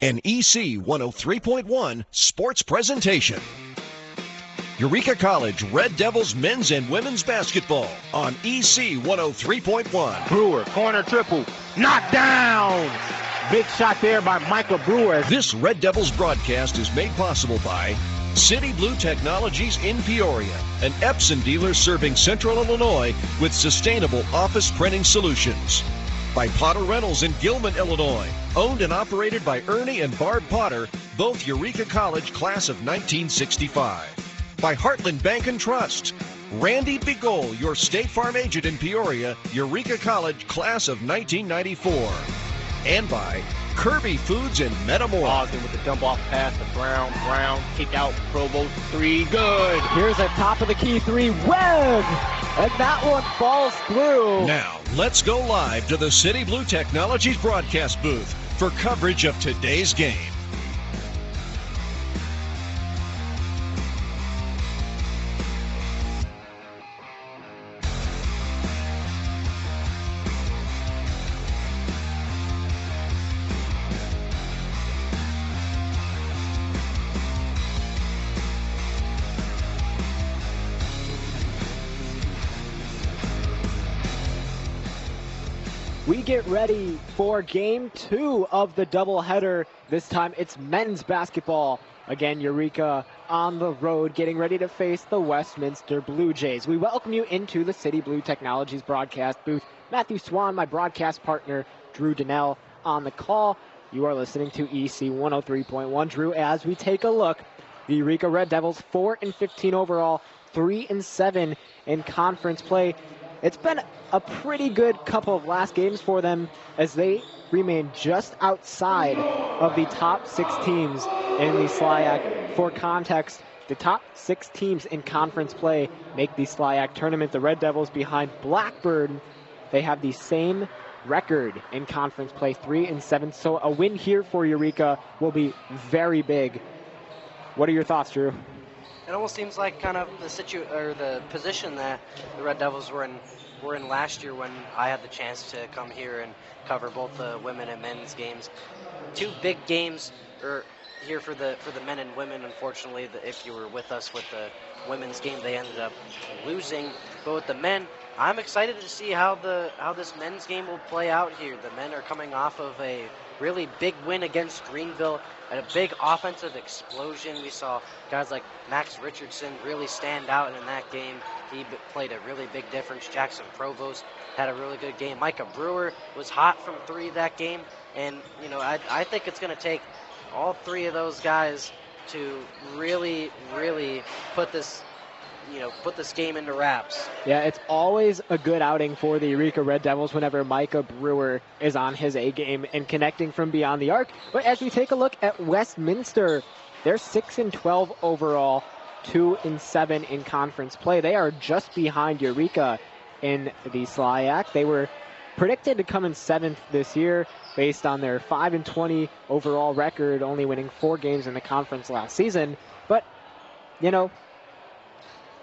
An EC 103.1 sports presentation. Eureka College Red Devils men's and women's basketball on EC 103.1. Brewer, corner triple, knocked down. Big shot there by Michael Brewer. This Red Devils broadcast is made possible by City Blue Technologies in Peoria, an Epson dealer serving Central Illinois with sustainable office printing solutions. By Potter Rentals in Gilman, Illinois, owned and operated by Ernie and Barb Potter, both Eureka College class of 1965. By Heartland Bank and Trust, Randy Bigol, your State Farm agent in Peoria, Eureka College class of 1994. And by Kirby Foods in Metamora. Ogden with the dump off pass to Brown, kick out, Provost, three, good. Here's a top of the key three, Webb, and that one falls through. Now, let's go live to the City Blue Technologies broadcast booth for coverage of today's game. We get ready for game 2 of the doubleheader. This time it's men's basketball. Again, Eureka on the road, getting ready to face the Westminster Blue Jays. We welcome you into the City Blue Technologies broadcast booth. Matthew Swan, my broadcast partner, Drew Donnell on the call. You are listening to EC 103.1. Drew, as we take a look, the Eureka Red Devils 4-15 overall, 3-7 in conference play. It's been a pretty good couple of last games for them as they remain just outside of the top 6 teams in the SLIAC. For context, the top 6 teams in conference play make the SLIAC tournament. The Red Devils behind Blackburn, they have the same record in conference play, 3-7. So a win here for Eureka will be very big. What are your thoughts, Drew? It almost seems like kind of the position that the Red Devils were in last year when I had the chance to come here and cover both the women and men's games. 2 big games here for the men and women. Unfortunately, if you were with us with the women's game, they ended up losing. But with the men, I'm excited to see how this men's game will play out here. The men are coming off of a really big win against Greenville and a big offensive explosion. We saw guys like Max Richardson really stand out in that game. He played a really big difference. Jackson Provost had a really good game. Micah Brewer was hot from 3 that game. And, I think it's going to take all 3 of those guys to really, really put this game into wraps. Yeah, it's always a good outing for the Eureka Red Devils whenever Micah Brewer is on his A game and connecting from beyond the arc. But as we take a look at Westminster, they're 6-12 overall, 2-7 in conference play. They are just behind Eureka in the SLIAC. They were predicted to come in 7th this year based on their 5-20 overall record, only winning 4 games in the conference last season. But,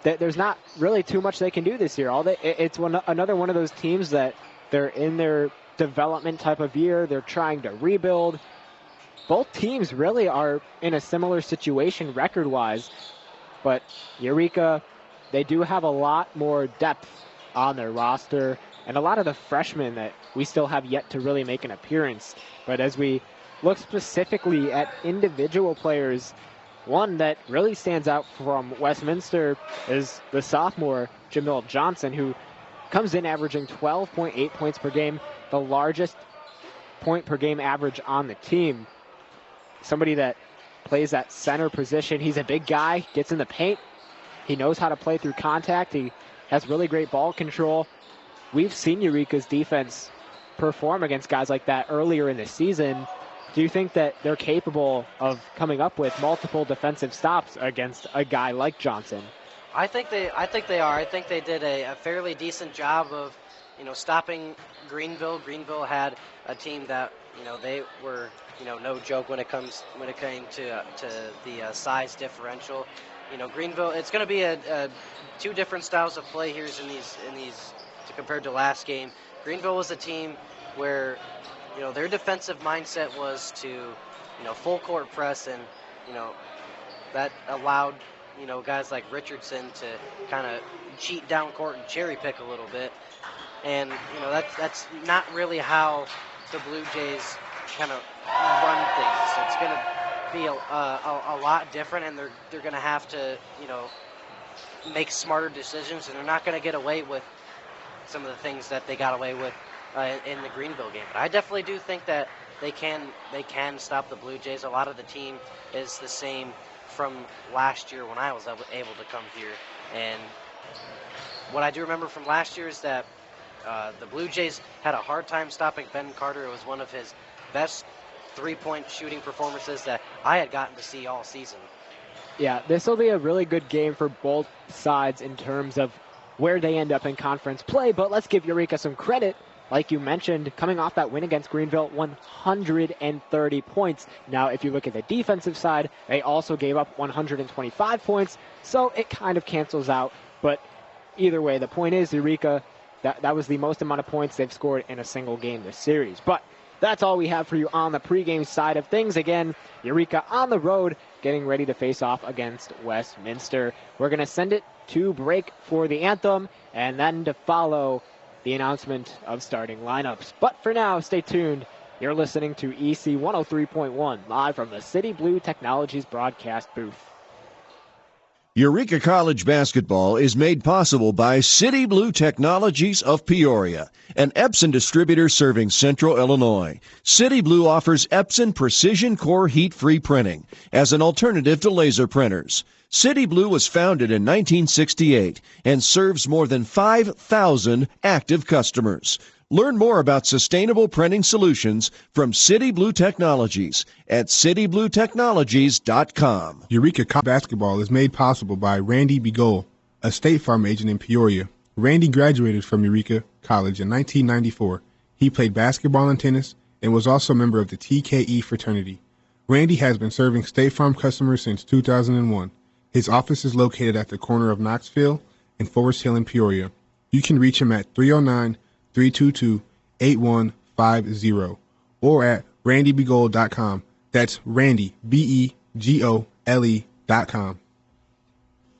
there's not really too much they can do this year. It's another one of those teams that they're in their development type of year. They're trying to rebuild. Both teams really are in a similar situation record-wise. But Eureka, they do have a lot more depth on their roster and a lot of the freshmen that we still have yet to really make an appearance. But as we look specifically at individual players, one that really stands out from Westminster is the sophomore, Jamil Johnson, who comes in averaging 12.8 points per game, the largest point per game average on the team. Somebody that plays that center position. He's a big guy, gets in the paint. He knows how to play through contact. He has really great ball control. We've seen Eureka's defense perform against guys like that earlier in the season. Do you think that they're capable of coming up with multiple defensive stops against a guy like Johnson? I think they are. I think they did a fairly decent job of, stopping Greenville. Greenville had a team that, they were, no joke when it came to the size differential. Greenville, it's going to be a 2 different styles of play here in these compared to last game. Greenville was a team where their defensive mindset was to, full court press, and, that allowed, guys like Richardson to kind of cheat down court and cherry pick a little bit. And, that's not really how the Blue Jays kind of run things. It's going to be a lot different, and they're going to have to, make smarter decisions, and they're not going to get away with some of the things that they got away with in the Greenville game. But I definitely do think that they can stop the Blue Jays. A lot of the team is the same from last year when I was able to come here. And what I do remember from last year is that the Blue Jays had a hard time stopping Ben Carter. It was one of his best three-point shooting performances that I had gotten to see all season. Yeah, this will be a really good game for both sides in terms of where they end up in conference play, but let's give Eureka some credit. Like you mentioned, coming off that win against Greenville, 130 points. Now, if you look at the defensive side, they also gave up 125 points, so it kind of cancels out. But either way, the point is, Eureka, that was the most amount of points they've scored in a single game this series. But that's all we have for you on the pregame side of things. Again, Eureka on the road, getting ready to face off against Westminster. We're going to send it to break for the anthem, and then to follow the announcement of starting lineups. But for now, stay tuned. You're listening to EC 103.1, live from the City Blue Technologies broadcast booth. Eureka College basketball is made possible by City Blue Technologies of Peoria, an Epson distributor serving Central Illinois. City Blue offers Epson Precision Core heat-free printing as an alternative to laser printers. City Blue was founded in 1968 and serves more than 5,000 active customers. Learn more about sustainable printing solutions from City Blue Technologies at citybluetechnologies.com. Eureka College basketball is made possible by Randy Begole, a State Farm agent in Peoria. Randy graduated from Eureka College in 1994. He played basketball and tennis and was also a member of the TKE fraternity. Randy has been serving State Farm customers since 2001. His office is located at the corner of Knoxville and Forest Hill in Peoria. You can reach him at 309-322-8150 or at randybegole.com. That's Randy, BEGOLE.com.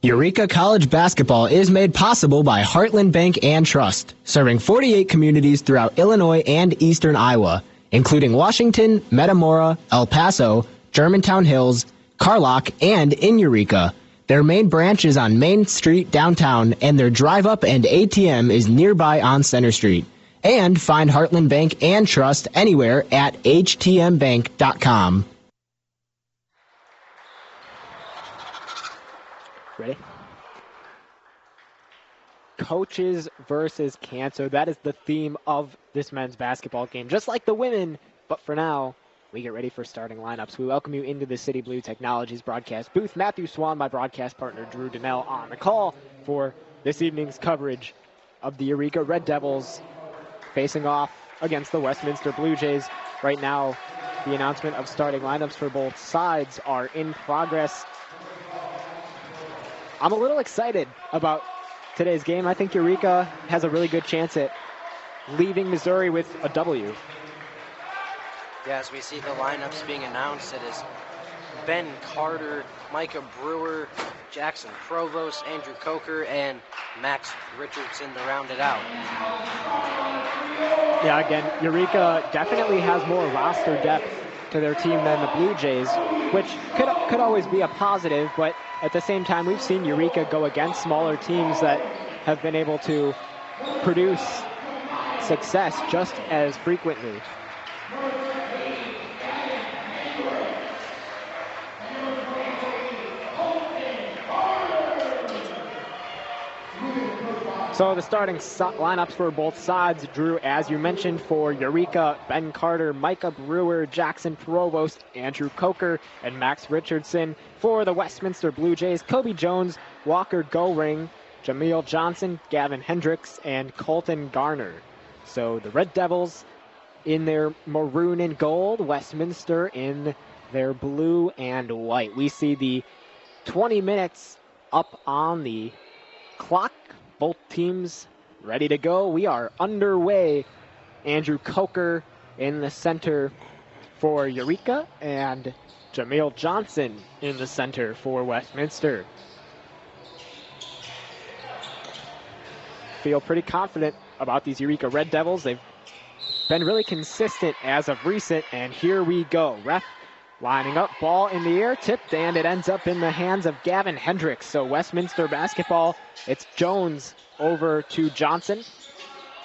Eureka College basketball is made possible by Heartland Bank and Trust, serving 48 communities throughout Illinois and eastern Iowa, including Washington, Metamora, El Paso, Germantown Hills, Carlock, and in Eureka. Their main branch is on Main Street downtown, and their drive-up and ATM is nearby on Center Street. And find Heartland Bank and Trust anywhere at htmbank.com. Ready? Coaches versus cancer. That is the theme of this men's basketball game, just like the women. But for now, we get ready for starting lineups. We welcome you into the City Blue Technologies broadcast booth. Matthew Swan, my broadcast partner, Drew Donnell, on the call for this evening's coverage of the Eureka Red Devils facing off against the Westminster Blue Jays. Right now, the announcement of starting lineups for both sides are in progress. I'm a little excited about today's game. I think Eureka has a really good chance at leaving Missouri with a W. Yeah, as we see the lineups being announced, it is Ben Carter, Micah Brewer, Jackson Provost, Andrew Coker, and Max Richardson to round it out. Yeah, again, Eureka definitely has more roster depth to their team than the Blue Jays, which could always be a positive, but at the same time, we've seen Eureka go against smaller teams that have been able to produce success just as frequently. So the starting lineups for both sides, Drew, as you mentioned, for Eureka, Ben Carter, Micah Brewer, Jackson Provost, Andrew Coker, and Max Richardson. For the Westminster Blue Jays, Kobe Jones, Walker Goring, Jameel Johnson, Gavin Hendricks, and Colton Garner. So the Red Devils in their maroon and gold, Westminster in their blue and white. We see the 20 minutes up on the clock. Both teams ready to go. We are underway. Andrew Coker in the center for Eureka, and Jameel Johnson in the center for Westminster. Feel pretty confident about these Eureka Red Devils. They've been really consistent as of recent, and here we go. Ref lining up, ball in the air, tipped, and it ends up in the hands of Gavin Hendricks. So Westminster basketball, it's Jones over to Johnson.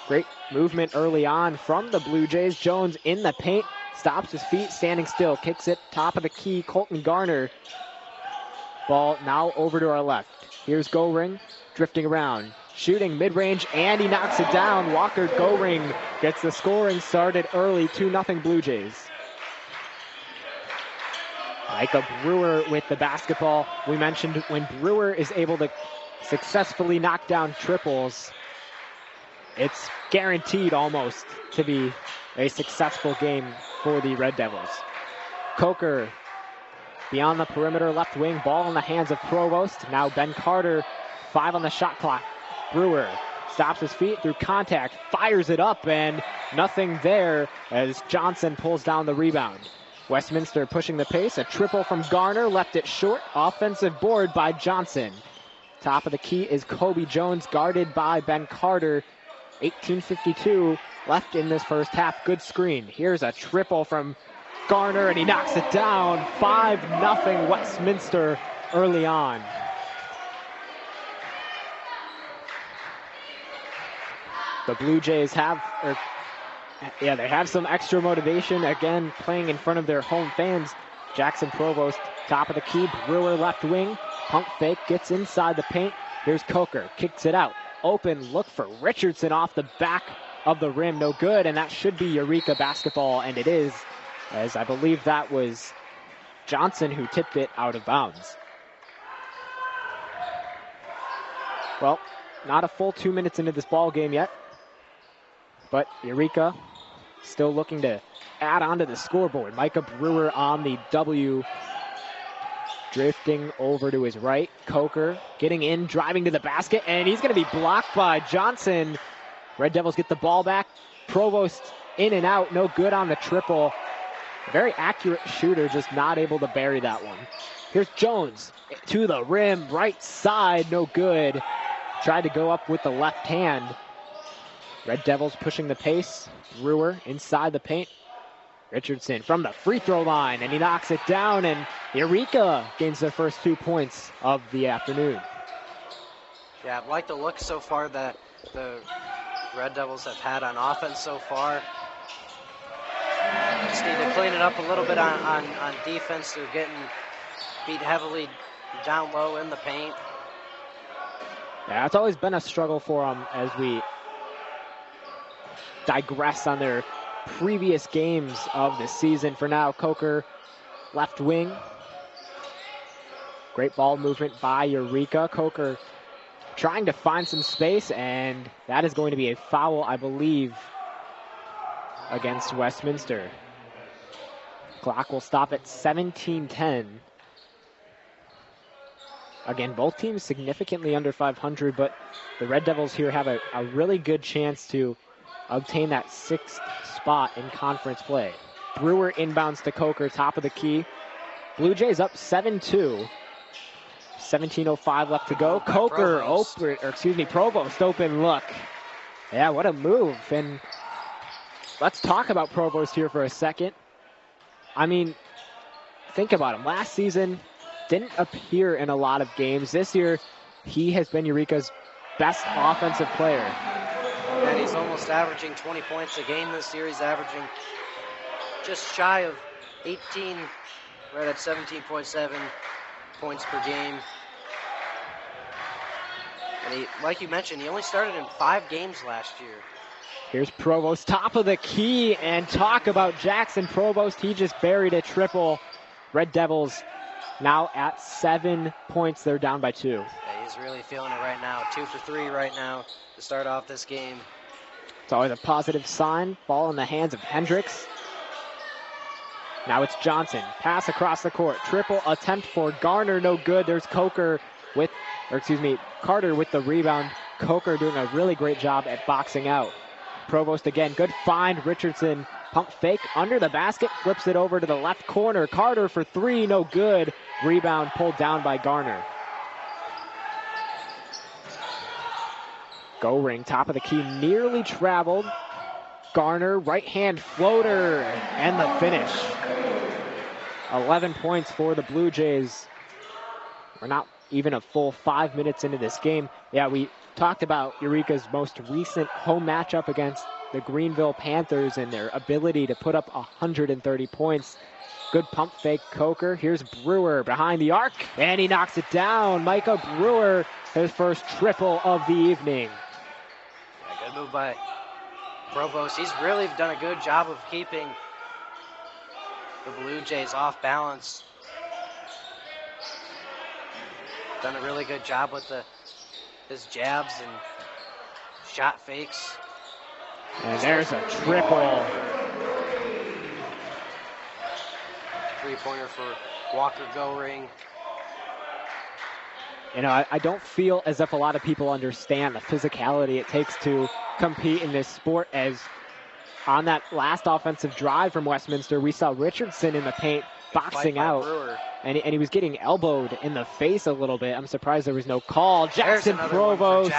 Great movement early on from the Blue Jays. Jones in the paint, stops his feet, standing still, kicks it, top of the key, Colton Garner. Ball now over to our left. Here's Goring, drifting around, shooting mid-range, and he knocks it down. Walker Goring gets the scoring started early, 2-0 Blue Jays. Micah Brewer with the basketball. We mentioned when Brewer is able to successfully knock down triples, it's guaranteed almost to be a successful game for the Red Devils. Coker beyond the perimeter, left wing, ball in the hands of Provost. Now Ben Carter, 5 on the shot clock. Brewer stops his feet through contact, fires it up, and nothing there as Johnson pulls down the rebound. Westminster pushing the pace, a triple from Garner, left it short, offensive board by Johnson. Top of the key is Kobe Jones, guarded by Ben Carter. 18:52 left in this first half, good screen. Here's a triple from Garner, and he knocks it down. 5-0 Westminster early on. The Blue Jays have some extra motivation, again, playing in front of their home fans. Jackson Provost, top of the key, Brewer left wing, pump fake, gets inside the paint. Here's Coker, kicks it out. Open look for Richardson off the back of the rim, no good, and that should be Eureka basketball, and it is, as I believe that was Johnson who tipped it out of bounds. Well, not a full 2 minutes into this ball game yet, but Eureka still looking to add on to the scoreboard. Micah Brewer on the W, drifting over to his right. Coker getting in, driving to the basket, and he's going to be blocked by Johnson. Red Devils get the ball back. Provost in and out, no good on the triple. Very accurate shooter, just not able to bury that one. Here's Jones to the rim, right side, no good. Tried to go up with the left hand. Red Devils pushing the pace. Brewer inside the paint. Richardson from the free throw line, and he knocks it down, and Eureka gains their first 2 points of the afternoon. Yeah, I like the look so far that the Red Devils have had on offense so far. Just need to clean it up a little bit on defense. They're getting beat heavily down low in the paint. Yeah, it's always been a struggle for them as we digress on their previous games of the season. For now, Coker, left wing. Great ball movement by Eureka. Coker trying to find some space, and that is going to be a foul, I believe, against Westminster. Clock will stop at 17:10. Again, both teams significantly under 500, but the Red Devils here have a really good chance to obtain that 6th spot in conference play. Brewer inbounds to Coker, top of the key. Blue Jays up 7-2. 17:05 left to go. Coker Provost open look. Yeah, what a move. And let's talk about Provost here for a second. I mean, think about him. Last season, didn't appear in a lot of games. This year, he has been Eureka's best offensive player. And he's almost averaging 20 points a game this year. He's averaging just shy of 18, right at 17.7 points per game. And he, like you mentioned, he only started in 5 games last year. Here's Provost, top of the key, and talk about Jackson Provost. He just buried a triple. Red Devils now at 7 points. They're down by 2. Yeah, he's really feeling it right now. 2 for 3 right now to start off this game. It's always a positive sign. Ball in the hands of Hendricks. Now it's Johnson. Pass across the court. Triple attempt for Garner. No good. There's Carter with the rebound. Coker doing a really great job at boxing out. Provost again. Good find. Richardson Pump fake under the basket, flips it over to the left corner. Carter for three, no good. Rebound pulled down by Garner. Goring, top of the key, nearly traveled. Garner, right hand floater, and the finish. 11 points for the Blue Jays. We're not even a full 5 minutes into this game. Yeah, we talked about Eureka's most recent home matchup against the Greenville Panthers and their ability to put up 130 points. Good pump fake, Coker. Here's Brewer behind the arc, and he knocks it down. Micah Brewer, his first triple of the evening. Yeah, good move by Provost. He's really done a good job of keeping the Blue Jays off balance. Done a really good job with his jabs and shot fakes. And there's a triple. Three-pointer for Walker Goring. You know, I don't feel as if a lot of people understand the physicality it takes to compete in this sport, as on that last offensive drive from Westminster, we saw Richardson in the paint boxing out, and he was getting elbowed in the face a little bit. I'm surprised there was no call. Jackson Provost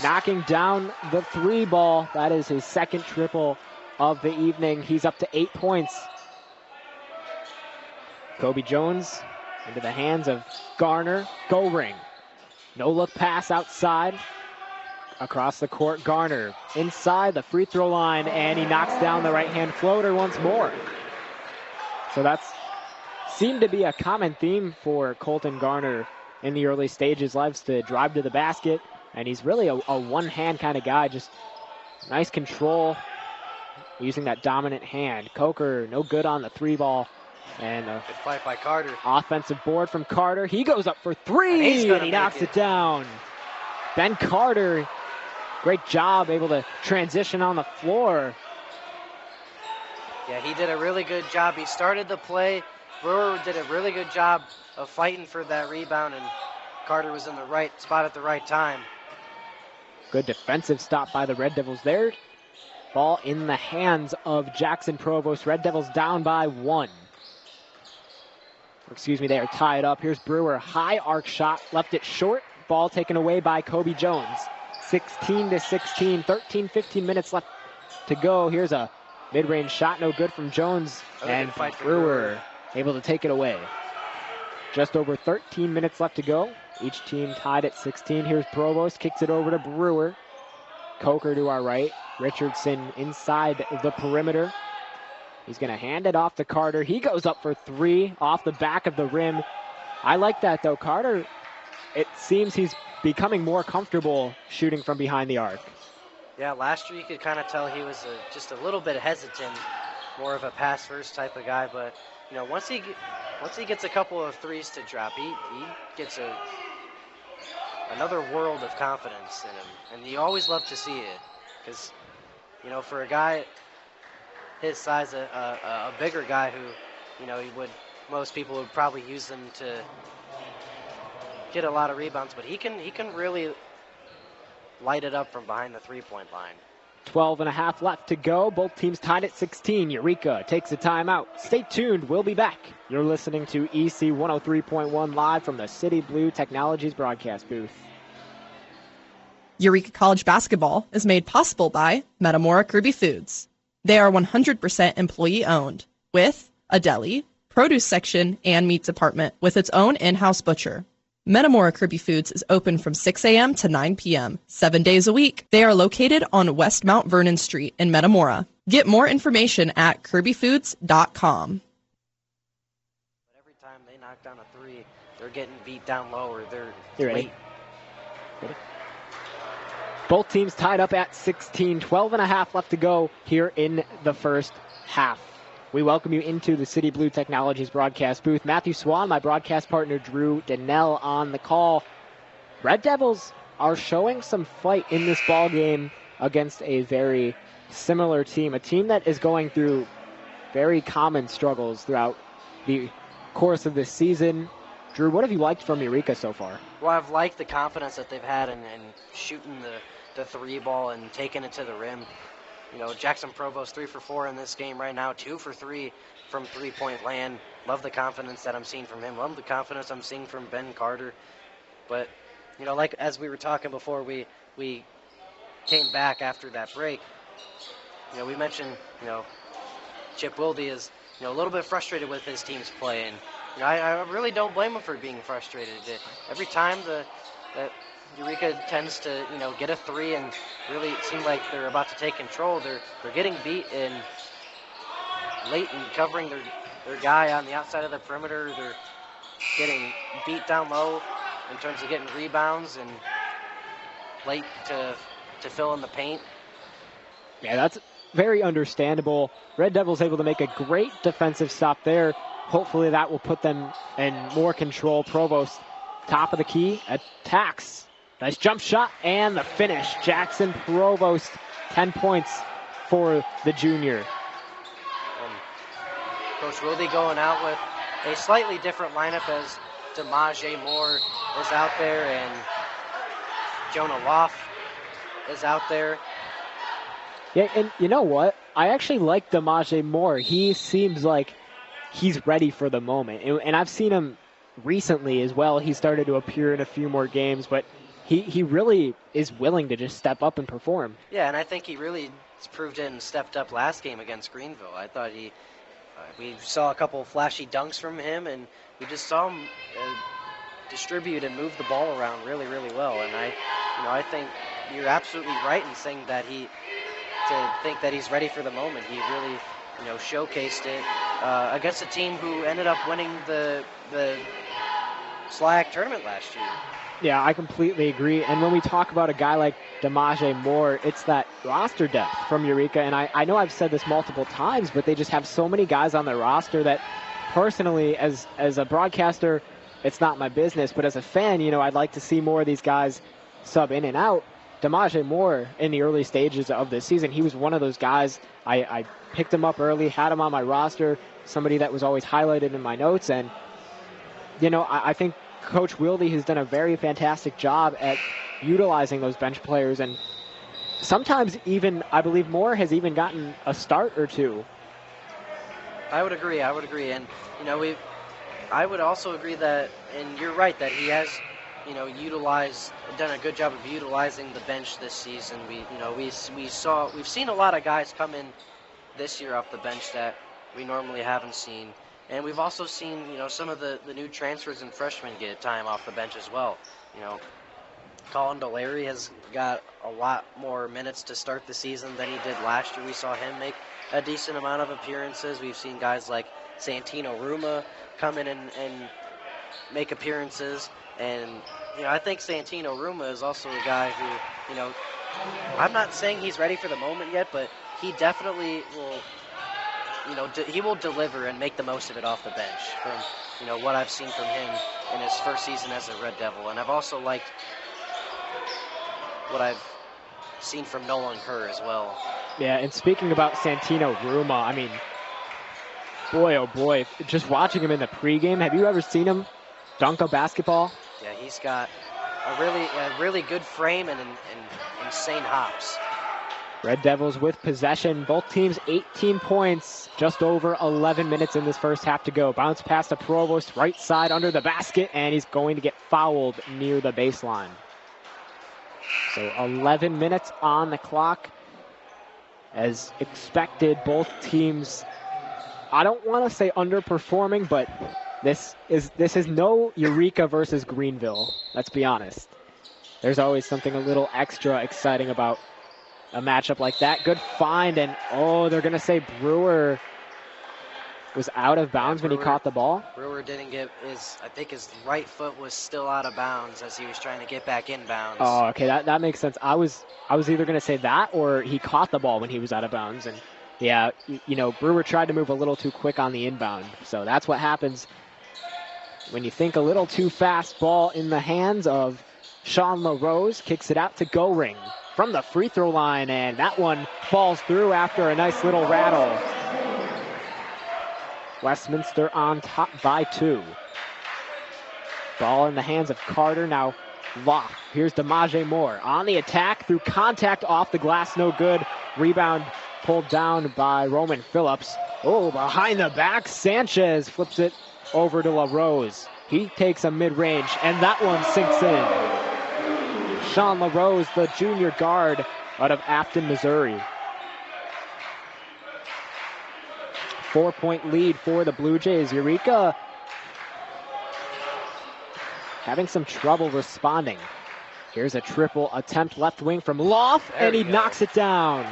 knocking down the three ball. That is his second triple of the evening. He's up to 8 points. Kobe Jones into the hands of Garner. Goring. No look pass outside. Across the court, Garner inside the free throw line, and he knocks down the right hand floater once more. So that's seemed to be a common theme for Colton Garner in the early stages. Loves to drive to the basket, and he's really a one-hand kind of guy. Just nice control using that dominant hand. Coker, no good on the three ball. And a good fight by Carter. Offensive board from Carter. He goes up for three, and he knocks it down. Ben Carter, great job, able to transition on the floor. Yeah, he did a really good job. He started the play. Brewer did a really good job of fighting for that rebound, and Carter was in the right spot at the right time. Good defensive stop by the Red Devils there. Ball in the hands of Jackson Provost. Red Devils down by 1. Excuse me, they are tied up. Here's Brewer, high arc shot, left it short. Ball taken away by Kobe Jones. 16-16, 15 minutes left to go. Here's a mid-range shot, no good from Jones. And Brewer able to take it away. Just over 13 minutes left to go. Each team tied at 16. Here's Provost, kicks it over to Brewer. Coker to our right. Richardson inside the perimeter. He's going to hand it off to Carter. He goes up for three off the back of the rim. I like that, though. Carter, it seems he's becoming more comfortable shooting from behind the arc. Yeah, last year you could kind of tell he was just a little bit hesitant, more of a pass-first type of guy. But, you know, once he gets a couple of threes to drop, he gets another world of confidence in him. And you always love to see it because, you know, for a guy his size, a bigger guy who, you know, most people would probably use him to get a lot of rebounds, but he can really light it up from behind the three-point line. 12.5 left to go. Both teams tied at 16. Eureka takes a timeout. Stay tuned. We'll be back. You're listening to EC 103.1 live from the City Blue Technologies broadcast booth. Eureka College basketball is made possible by Metamora Kirby Foods. They are 100% employee-owned, with a deli, produce section, and meat department with its own in-house butcher. Metamora Kirby Foods is open from 6 a.m. to 9 p.m., 7 days a week. They are located on West Mount Vernon Street in Metamora. Get more information at kirbyfoods.com. But every time they knock down a three, they're getting beat down low or they're late. Ready? Both teams tied up at 16, 12.5 left to go here in the first half. We welcome you into the City Blue Technologies broadcast booth. Matthew Swan, my broadcast partner Drew Donnell on the call. Red Devils are showing some fight in this ball game against a very similar team, a team that is going through very common struggles throughout the course of this season. Drew, what have you liked from Eureka so far? Well, I've liked the confidence that they've had in shooting the three ball and taking it to the rim. Jackson Provost 3 for 4 in this game right now, 2 for 3 from three-point land. Love the confidence that I'm seeing from him. Love the confidence I'm seeing from Ben Carter. But, like as we were talking before we came back after that break, we mentioned, Chip Wilde is, a little bit frustrated with his team's play. And, I really don't blame him for being frustrated. Every time that Eureka tends to, get a three and really it seems like they're about to take control, they're getting beat in late and covering their guy on the outside of the perimeter. They're getting beat down low in terms of getting rebounds and late to fill in the paint. Yeah, that's very understandable. Red Devils able to make a great defensive stop there. Hopefully that will put them in more control. Provost, top of the key, attacks. Nice jump shot and the finish. Jackson Provost, 10 points for the junior. Coach Wilde going out with a slightly different lineup as DeMaje Moore is out there and Jonah Loff is out there. Yeah, and you know what? I actually like DeMaje Moore. He seems like he's ready for the moment. And I've seen him recently as well. He started to appear in a few more games, but he really is willing to just step up and perform. Yeah, and I think he really proved it and stepped up last game against Greenville. I thought we saw a couple of flashy dunks from him, and we just saw him distribute and move the ball around really, really well. And I think you're absolutely right in saying that to think that he's ready for the moment. He really, showcased it against a team who ended up winning the SLAC tournament last year. Yeah, I completely agree. And when we talk about a guy like DeMaje Moore, it's that roster depth from Eureka. And I know I've said this multiple times, but they just have so many guys on their roster that personally, as a broadcaster, it's not my business. But as a fan, I'd like to see more of these guys sub in and out. DeMaje Moore, in the early stages of this season, he was one of those guys. I picked him up early, had him on my roster, somebody that was always highlighted in my notes. And, I think Coach Wilde has done a very fantastic job at utilizing those bench players. And sometimes even, I believe Moore has even gotten a start or two. I would agree. And, I would also agree that, and you're right, that he has, done a good job of utilizing the bench this season. We've seen a lot of guys come in this year off the bench that we normally haven't seen. And we've also seen, some of the new transfers and freshmen get time off the bench as well. Colin Delary has got a lot more minutes to start the season than he did last year. We saw him make a decent amount of appearances. We've seen guys like Santino Ruma come in and make appearances. And, I think Santino Ruma is also a guy who, I'm not saying he's ready for the moment yet, but he definitely will, he will deliver and make the most of it off the bench from, what I've seen from him in his first season as a Red Devil. And I've also liked what I've seen from Nolan Kerr as well. Yeah, and speaking about Santino Ruma, boy, oh boy, just watching him in the pregame, have you ever seen him dunk a basketball? Yeah, he's got a really good frame and insane hops. Red Devils with possession. Both teams 18 points. Just over 11 minutes in this first half to go. Bounce pass to Provost, right side under the basket, and he's going to get fouled near the baseline. So 11 minutes on the clock. As expected, both teams, I don't want to say underperforming, but this is no Eureka versus Greenville. Let's be honest. There's always something a little extra exciting about a matchup like that. Good find, and they're going to say Brewer was out of bounds when he caught the ball. Brewer didn't get I think his right foot was still out of bounds as he was trying to get back in bounds. Oh, okay, that makes sense. I was either going to say that or he caught the ball when he was out of bounds. And yeah, Brewer tried to move a little too quick on the inbound. So that's what happens when you think a little too fast. Ball in the hands of Sean LaRose, kicks it out to Goring from the free throw line, and that one falls through after a nice little rattle. Westminster on top by 2. Ball in the hands of Carter. Now Lock. Here's DeMaje Moore on the attack through contact off the glass. No good. Rebound pulled down by Roman Phillips. Oh, behind the back, Sanchez flips it over to LaRose. He takes a mid-range, and that one sinks in. Sean LaRose, the junior guard out of Afton, Missouri. 4-point lead for the Blue Jays. Eureka having some trouble responding. Here's a triple attempt left wing from Loff, and he knocks it down.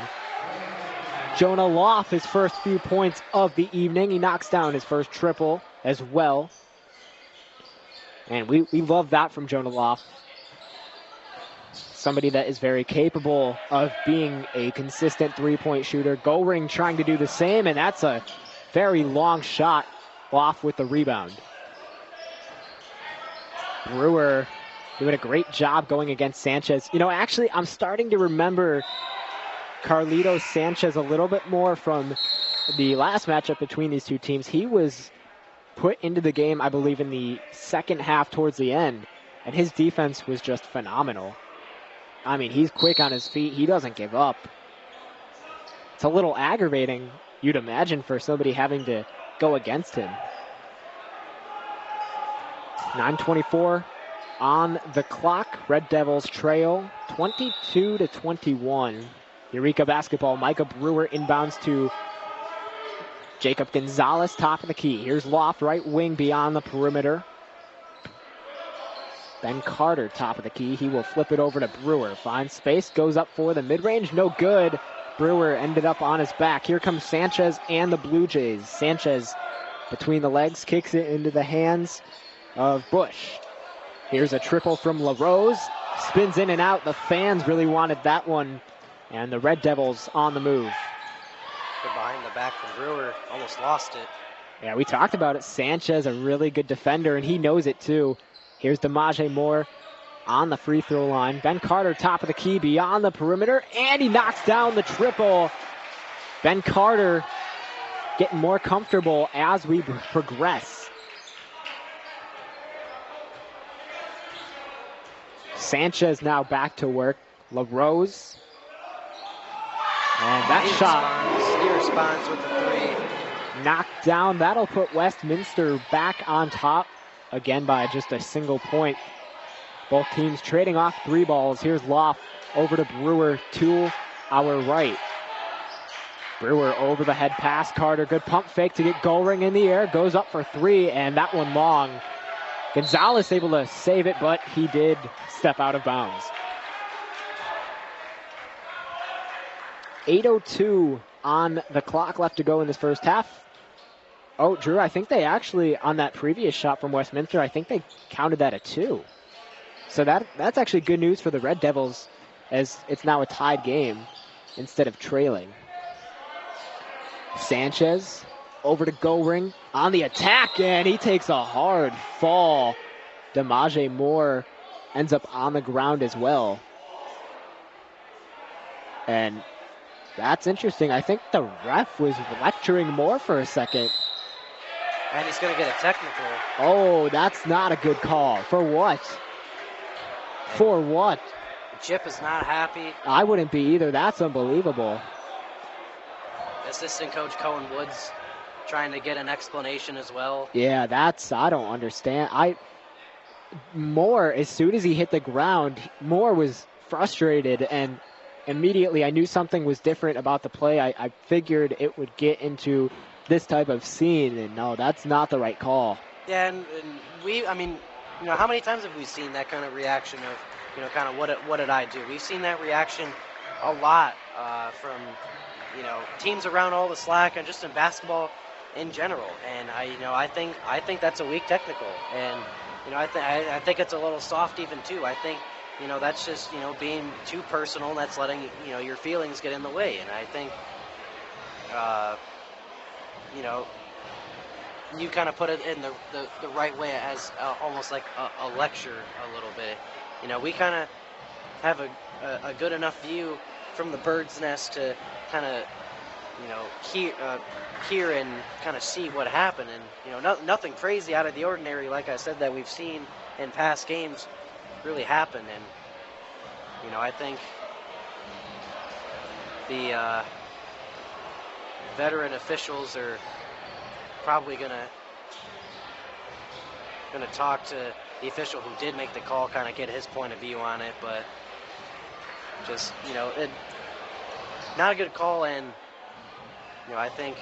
Jonah Loff, his first few points of the evening. He knocks down his first triple as well. And we love that from Jonah Loff. Somebody that is very capable of being a consistent three-point shooter. Goring trying to do the same, and that's a very long shot. Loff with the rebound. Brewer doing a great job going against Sanchez. You know, actually, I'm starting to remember Carlitos Sanchez a little bit more from the last matchup between these two teams. He was put into the game, I believe, in the second half towards the end, and his defense was just phenomenal. I mean, he's quick on his feet. He doesn't give up. It's a little aggravating, you'd imagine, for somebody having to go against him. 9:24 on the clock. Red Devils trail 22-21. Eureka basketball. Micah Brewer inbounds to Jacob Gonzalez, top of the key. Here's Loft, right wing beyond the perimeter. Ben Carter, top of the key. He will flip it over to Brewer. Finds space, goes up for the mid-range. No good. Brewer ended up on his back. Here comes Sanchez and the Blue Jays. Sanchez between the legs, kicks it into the hands of Bush. Here's a triple from LaRose. Spins in and out. The fans really wanted that one. And the Red Devils on the move. Good behind the back from Brewer. Almost lost it. Yeah, we talked about it. Sanchez, a really good defender, and he knows it too. Here's DeMaje Moore on the free throw line. Ben Carter, top of the key, beyond the perimeter, and he knocks down the triple. Ben Carter getting more comfortable as we progress. Sanchez now back to work. LaRose. And that He responds with the three. Knocked down. That'll put Westminster back on top again by just a single point. Both teams trading off three balls. Here's Loft over to Brewer to our right. Brewer over the head pass. Carter, good pump fake to get Goring in the air. Goes up for three, and that one long. Gonzalez able to save it, but he did step out of bounds. 8:02 on the clock left to go in this first half. Oh, Drew, I think they actually, on that previous shot from Westminster, I think they counted that a 2. So that's actually good news for the Red Devils, as it's now a tied game instead of trailing. Sanchez over to Goring on the attack, and he takes a hard fall. DeMaje Moore ends up on the ground as well. And that's interesting. I think the ref was lecturing Moore for a second. And he's going to get a technical. Oh, that's not a good call. For what? For what? Chip is not happy. I wouldn't be either. That's unbelievable. Assistant coach Cohen Woods trying to get an explanation as well. Yeah, I don't understand. Moore, as soon as he hit the ground, Moore was frustrated, and immediately I knew something was different about the play. I figured it would get into this type of scene, and no, that's not the right call. Yeah, and how many times have we seen that kind of reaction of, kind of what did I do? We've seen that reaction a lot from, teams around all the slack and just in basketball in general. And I think that's a weak technical, and I think it's a little soft even too. I think that's just being too personal. And that's letting your feelings get in the way. And I think you kind of put it in the right way as almost like a lecture a little bit. We kind of have a good enough view from the bird's nest to kind of hear and kind of see what happened, and nothing crazy out of the ordinary, like I said, that we've seen in past games really happen. And I think the veteran officials are probably gonna talk to the official who did make the call, kind of get his point of view on it, but just, not a good call, and, I think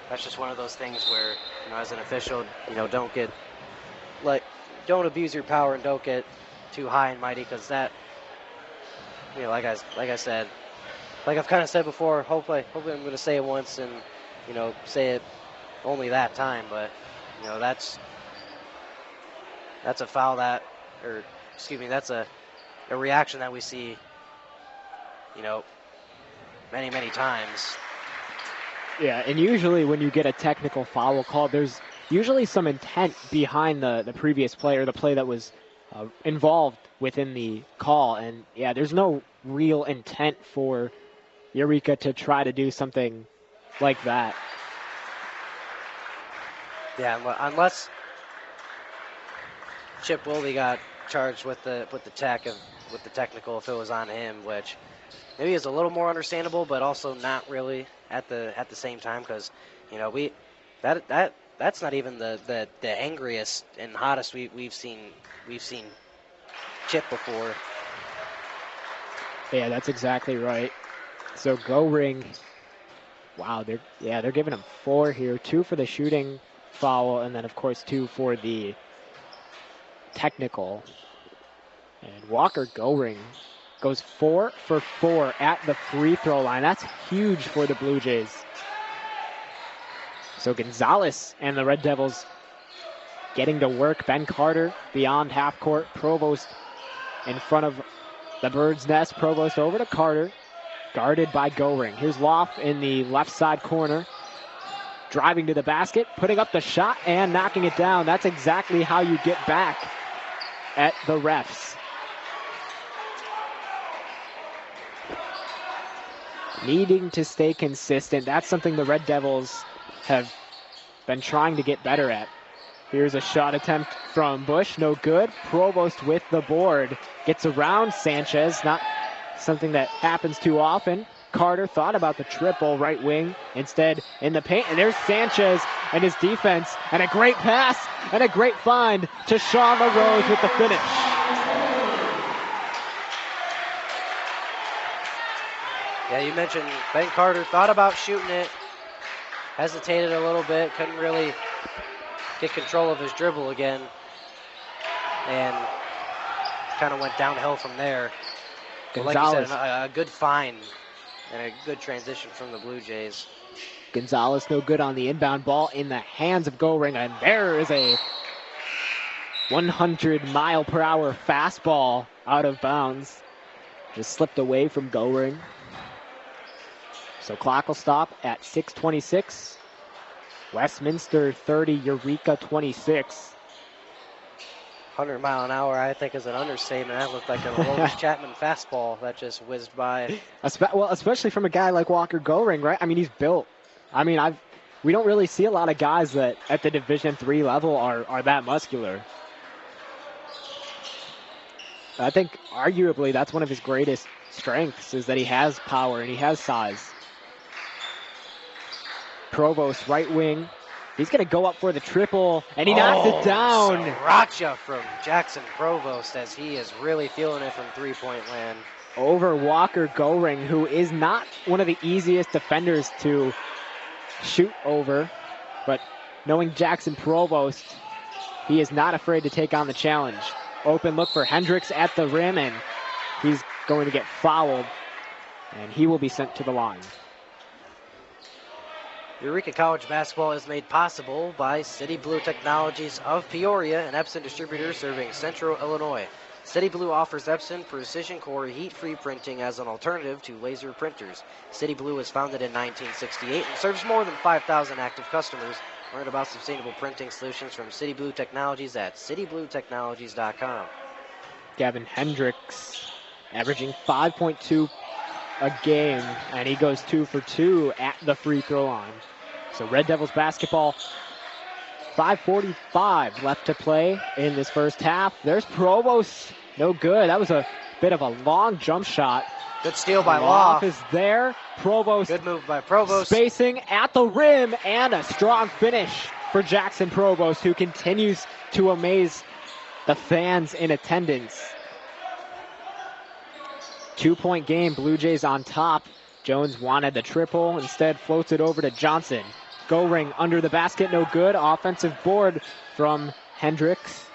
that's just one of those things where, as an official, don't abuse your power and don't get too high and mighty, because that, like I said, like I've kind of said before, hopefully I'm going to say it once and, say it only that time, but, that's a foul that's a reaction that we see, many, many times. Yeah, and usually when you get a technical foul call, there's usually some intent behind the previous play or the play that was involved within the call. And, yeah, there's no real intent for Eureka to try to do something like that. Yeah, unless Chip Woolley got charged with the technical if it was on him, which maybe is a little more understandable, but also not really at the same time, because that's not even the angriest and hottest we've seen Chip before. Yeah, that's exactly right. So Goring, wow, they're giving him 4 here, 2 for the shooting foul, and then of course 2 for the technical. And Walker Goring goes 4 for 4 at the free throw line. That's huge for the Blue Jays. So Gonzalez and the Red Devils getting to work. Ben Carter beyond half court. Provost in front of the Bird's Nest. Provost over to Carter, guarded by Goring. Here's Loff in the left side corner, driving to the basket, putting up the shot and knocking it down. That's exactly how you get back at the refs. Needing to stay consistent. That's something the Red Devils have been trying to get better at. Here's a shot attempt from Bush, no good. Provost with the board. Gets around Sanchez, not something that happens too often. Carter thought about the triple right wing, instead in the paint, and there's Sanchez and his defense, and a great pass and a great find to Sean LaRose with the finish. Yeah, you mentioned Ben Carter thought about shooting it, hesitated a little bit, couldn't really get control of his dribble again, and kind of went downhill from there. But like you said, a good find and a good transition from the Blue Jays. Gonzalez no good on the inbound ball in the hands of Goring, and there is a 100-mile-per-hour fastball out of bounds. Just slipped away from Goring. So clock will stop at 6:26. Westminster 30, Eureka 26. 100 mile an hour, I think, is an understatement. That looked like a Aroldis Chapman fastball that just whizzed by. Well, especially from a guy like Walker Goring, right? I mean, he's built. I mean, we don't really see a lot of guys that at the Division III level are that muscular. I think arguably that's one of his greatest strengths, is that he has power and he has size. Provost, right wing. He's going to go up for the triple, and he knocks it down. Sriracha from Jackson Provost, as he is really feeling it from three-point land. Over Walker Goring, who is not one of the easiest defenders to shoot over, but knowing Jackson Provost, he is not afraid to take on the challenge. Open look for Hendricks at the rim, and he's going to get fouled, and he will be sent to the line. Eureka College basketball is made possible by City Blue Technologies of Peoria, an Epson distributor serving Central Illinois. City Blue offers Epson Precision Core heat-free printing as an alternative to laser printers. City Blue was founded in 1968 and serves more than 5,000 active customers. Learn about sustainable printing solutions from City Blue Technologies at citybluetechnologies.com. Gavin Hendricks averaging 5.2 a game, and he goes 2 for 2 at the free throw line. So Red Devils basketball, 5:45 left to play in this first half. There's Provost, no good. That was a bit of a long jump shot. Good steal by Loff Law. is there. Provost. Good move by Provost. Spacing at the rim, and a strong finish for Jackson Provost, who continues to amaze the fans in attendance. 2-point game, Blue Jays on top. Jones wanted the triple, instead floats it over to Johnson. Goring under the basket, no good. Offensive board from Hendricks.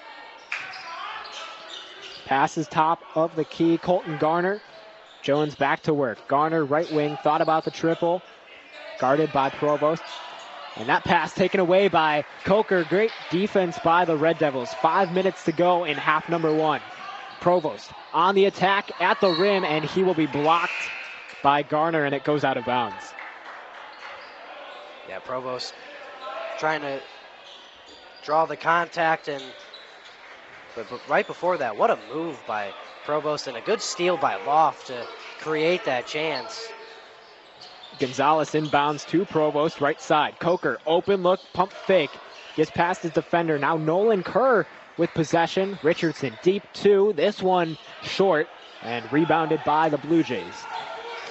Passes top of the key, Colton Garner. Jones back to work. Garner, right wing, thought about the triple. Guarded by Provost. And that pass taken away by Coker. Great defense by the Red Devils. 5 minutes to go in half number 1. Provost on the attack at the rim, and he will be blocked by Garner, and it goes out of bounds. Yeah, Provost trying to draw the contact, but right before that, what a move by Provost and a good steal by Loft to create that chance. Gonzalez inbounds to Provost, right side. Coker, open look, pump fake. Gets past his defender. Now Nolan Kerr with possession. Richardson deep 2. This one short and rebounded by the Blue Jays.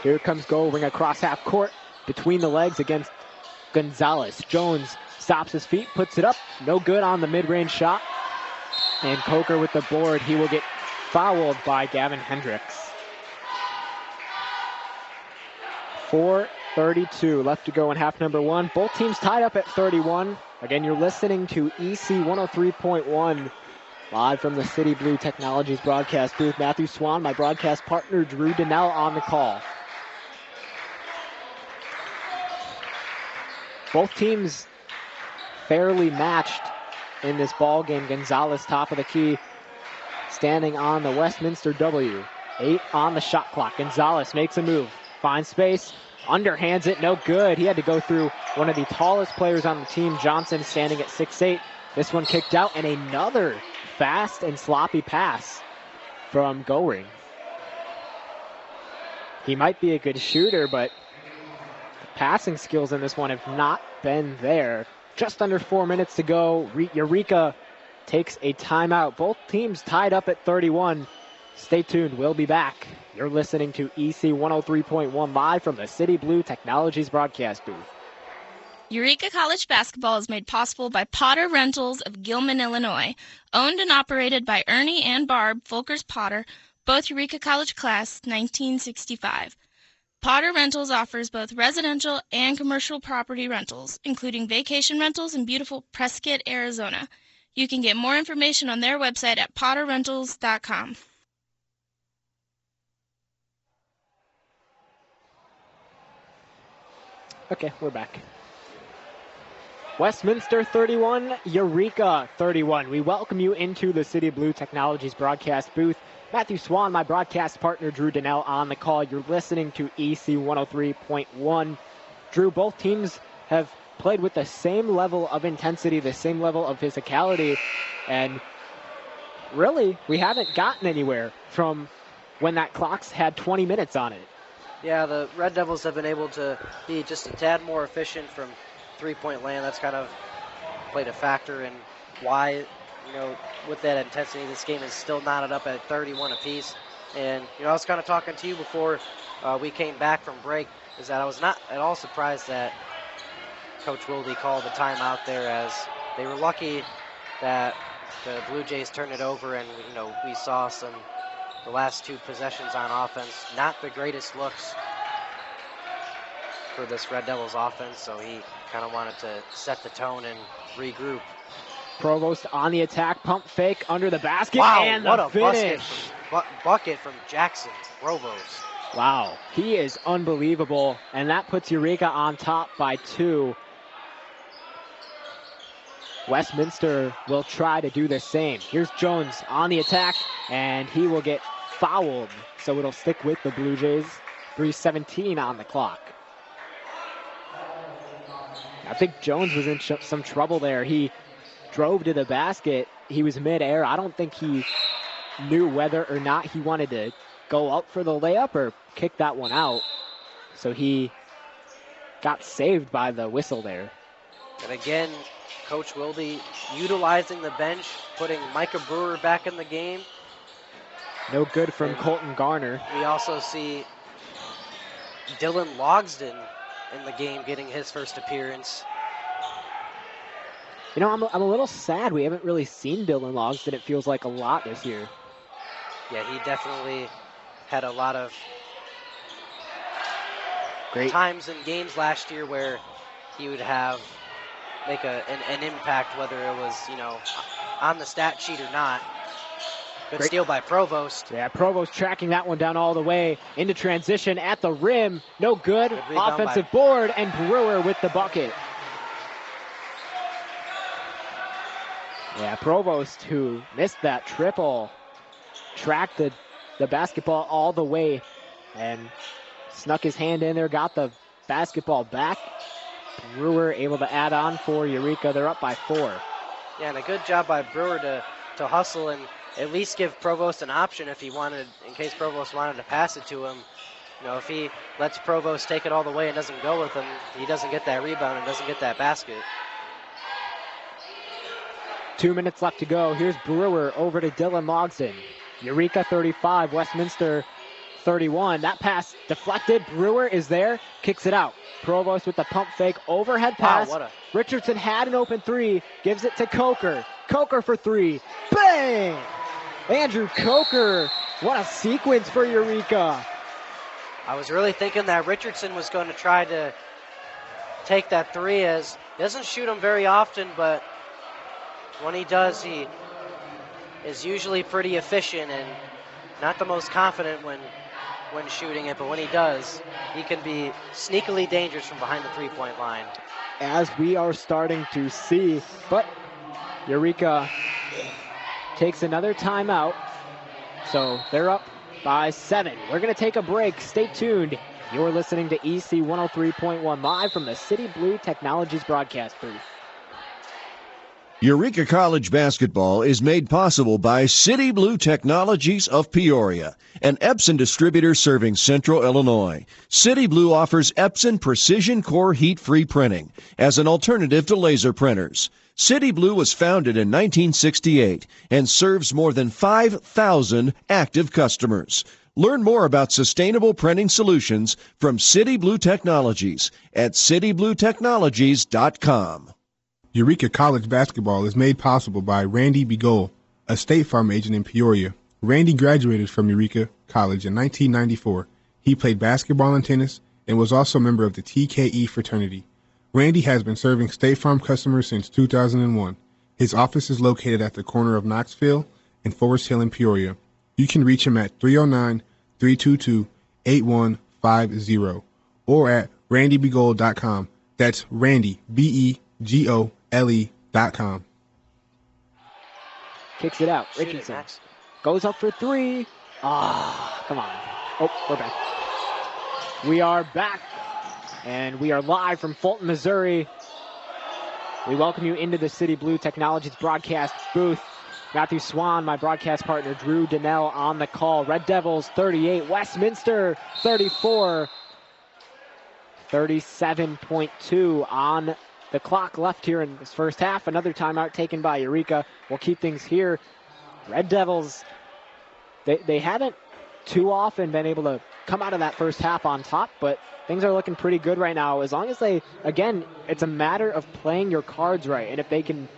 Here comes Goring across half court between the legs against Gonzalez. Jones stops his feet, puts it up. No good on the mid-range shot. And Coker with the board. He will get fouled by Gavin Hendricks. 4:32 left to go in half number 1. Both teams tied up at 31. Again, you're listening to EC 103.1 live from the City Blue Technologies broadcast booth. Matthew Swan, my broadcast partner, Drew Donnell on the call. Both teams fairly matched in this ball game. Gonzalez top of the key, standing on the Westminster W. 8 on the shot clock. Gonzalez makes a move, finds space, underhands it, no good. He had to go through one of the tallest players on the team, Johnson, standing at 6'8". This one kicked out, and another fast and sloppy pass from Goring. He might be a good shooter, but the passing skills in this one have not been there. Just under 4 minutes to go. Eureka takes a timeout. Both teams tied up at 31. Stay tuned. We'll be back. You're listening to EC 103.1 live from the City Blue Technologies broadcast booth. Eureka College basketball is made possible by Potter Rentals of Gilman, Illinois. Owned and operated by Ernie and Barb Folkers Potter, both Eureka College class 1965. Potter Rentals offers both residential and commercial property rentals, including vacation rentals in beautiful Prescott, Arizona. You can get more information on their website at potterrentals.com. Okay, we're back. Westminster 31, Eureka 31. We welcome you into the City Blue Technologies broadcast booth. Matthew Swan, my broadcast partner, Drew Donnell, on the call. You're listening to EC 103.1. Drew, both teams have played with the same level of intensity, the same level of physicality, and really, we haven't gotten anywhere from when that clock's had 20 minutes on it. Yeah, the Red Devils have been able to be just a tad more efficient from three-point land. That's kind of played a factor in why, with that intensity, this game is still knotted up at 31 apiece. And, I was kind of talking to you before we came back from break, is that I was not at all surprised that Coach Wilde called the timeout there, as they were lucky that the Blue Jays turned it over, and, we saw the last 2 possessions on offense, not the greatest looks for this Red Devils offense, so he kind of wanted to set the tone and regroup. Provost on the attack, pump fake under the basket, wow, and what the a finish. Bucket from Jackson Provost. Wow, he is unbelievable, and that puts Eureka on top by 2. Westminster will try to do the same. Here's Jones on the attack, and he will get fouled, so it'll stick with the Blue Jays. 3:17 on the clock. I think Jones was in some trouble there. He drove to the basket. He was midair. I don't think he knew whether or not he wanted to go up for the layup or kick that one out. So he got saved by the whistle there. And again, Coach Wilde utilizing the bench, putting Micah Brewer back in the game. No good from Colton Garner. We also see Dylan Logsdon in the game getting his first appearance. You know, I'm a little sad we haven't really seen Dylan Logsdon, it feels like, a lot this year. Yeah, he definitely had a lot of Great times in games last year where he would make an impact, whether it was, on the stat sheet or not. Good steal by Provost. Yeah, Provost tracking that one down all the way into transition at the rim. No good. Offensive board, and Brewer with the bucket. Yeah, Provost, who missed that triple, tracked the basketball all the way and snuck his hand in there, got the basketball back. Brewer able to add on for Eureka. They're up by 4. Yeah, and a good job by Brewer to hustle and at least give Provost an option if he wanted, in case Provost wanted to pass it to him. If he lets Provost take it all the way and doesn't go with him, he doesn't get that rebound and doesn't get that basket. 2 minutes left to go. Here's Brewer over to Dylan Logsdon. Eureka 35, Westminster 31. That pass deflected. Brewer is there, kicks it out. Provost with the pump fake, overhead pass. Wow, Richardson had an open 3, gives it to Coker. Coker for 3. Bang! Andrew Coker. What a sequence for Eureka. I was really thinking that Richardson was going to try to take that 3, as he doesn't shoot them very often, but when he does, he is usually pretty efficient and not the most confident when shooting it, but when he does, he can be sneakily dangerous from behind the three-point line. As we are starting to see, but Eureka takes another timeout, so they're up by 7. We're going to take a break. Stay tuned. You're listening to EC 103.1 live from the City Blue Technologies broadcast booth. Eureka College basketball is made possible by City Blue Technologies of Peoria, an Epson distributor serving Central Illinois. City Blue offers Epson Precision Core heat-free printing as an alternative to laser printers. City Blue was founded in 1968 and serves more than 5,000 active customers. Learn more about sustainable printing solutions from City Blue Technologies at citybluetechnologies.com. Eureka College basketball is made possible by Randy Begole, a State Farm agent in Peoria. Randy graduated from Eureka College in 1994. He played basketball and tennis and was also a member of the TKE fraternity. Randy has been serving State Farm customers since 2001. His office is located at the corner of Knoxville and Forest Hill in Peoria. You can reach him at 309-322-8150 or at randybegole.com. That's Randy, BEGOLE.com. Kicks it out. Richardson goes up for 3. Come on. Oh, we're back. We are back, and we are live from Fulton, Missouri. We welcome you into the City Blue Technologies broadcast booth. Matthew Swan, my broadcast partner, Drew Donnell on the call. Red Devils 38, Westminster 34. 37.2 on the clock left here in this first half. Another timeout taken by Eureka. We'll keep things here. Red Devils, they haven't too often been able to come out of that first half on top, but things are looking pretty good right now. As long as they, again, it's a matter of playing your cards right. And if they can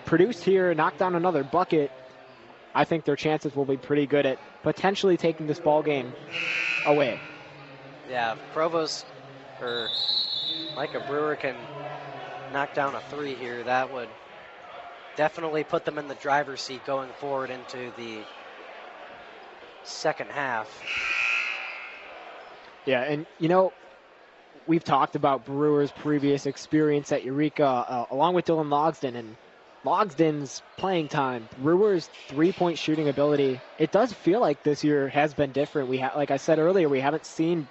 produce here, knock down another bucket, I think their chances will be pretty good at potentially taking this ball game away. Yeah, Provost or Micah Brewer can knock down a 3 here. That would definitely put them in the driver's seat going forward into the second half. Yeah, and we've talked about Brewer's previous experience at Eureka along with Dylan Logsdon, and Logsdon's playing time, Brewer's three-point shooting ability. It does feel like this year has been different. Like I said earlier, we haven't seen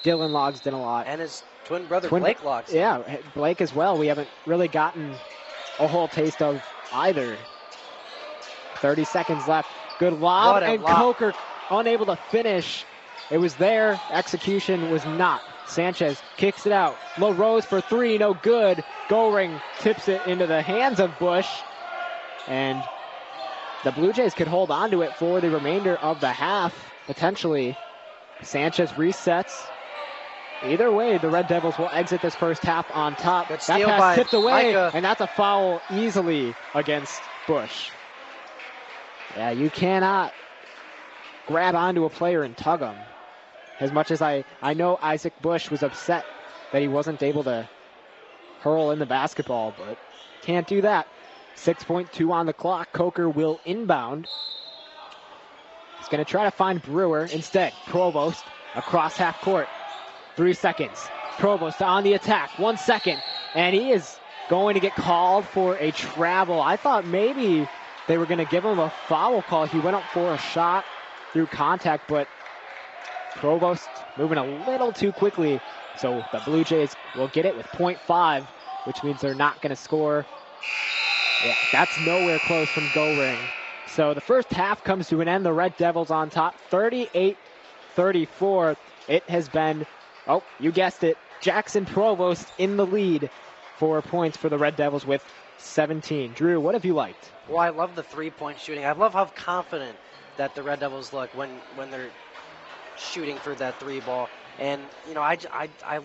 Dylan Logsdon a lot. And his twin brother, Blake Logsdon. Yeah, Blake as well. We haven't really gotten a whole taste of either. 30 seconds left. Good lob, and Coker unable to finish. It was there. Execution was not. Sanchez kicks it out. LaRose for 3, no good. Goring tips it into the hands of Bush. And the Blue Jays could hold on to it for the remainder of the half, potentially. Sanchez resets. Either way, the Red Devils will exit this first half on top. That pass tipped away, and that's a foul easily against Bush. Yeah, you cannot grab onto a player and tug him. As much as I know Isaac Bush was upset that he wasn't able to hurl in the basketball, but can't do that. 6.2 on the clock. Coker will inbound. He's going to try to find Brewer. Instead, Provost across half court. 3 seconds. Provost on the attack. 1 second. And he is going to get called for a travel. I thought maybe they were going to give him a foul call. He went up for a shot through contact, but Provost moving a little too quickly. So the Blue Jays will get it with 0.5, which means they're not going to score. Yeah, that's nowhere close from goal ring. So the first half comes to an end. The Red Devils on top, 38-34. It has been, oh, you guessed it, Jackson Provost in the lead. 4 points for the Red Devils with 17. Drew, what have you liked? Well, I love the three-point shooting. I love how confident that the Red Devils look when they're shooting for that three ball. And, you know, I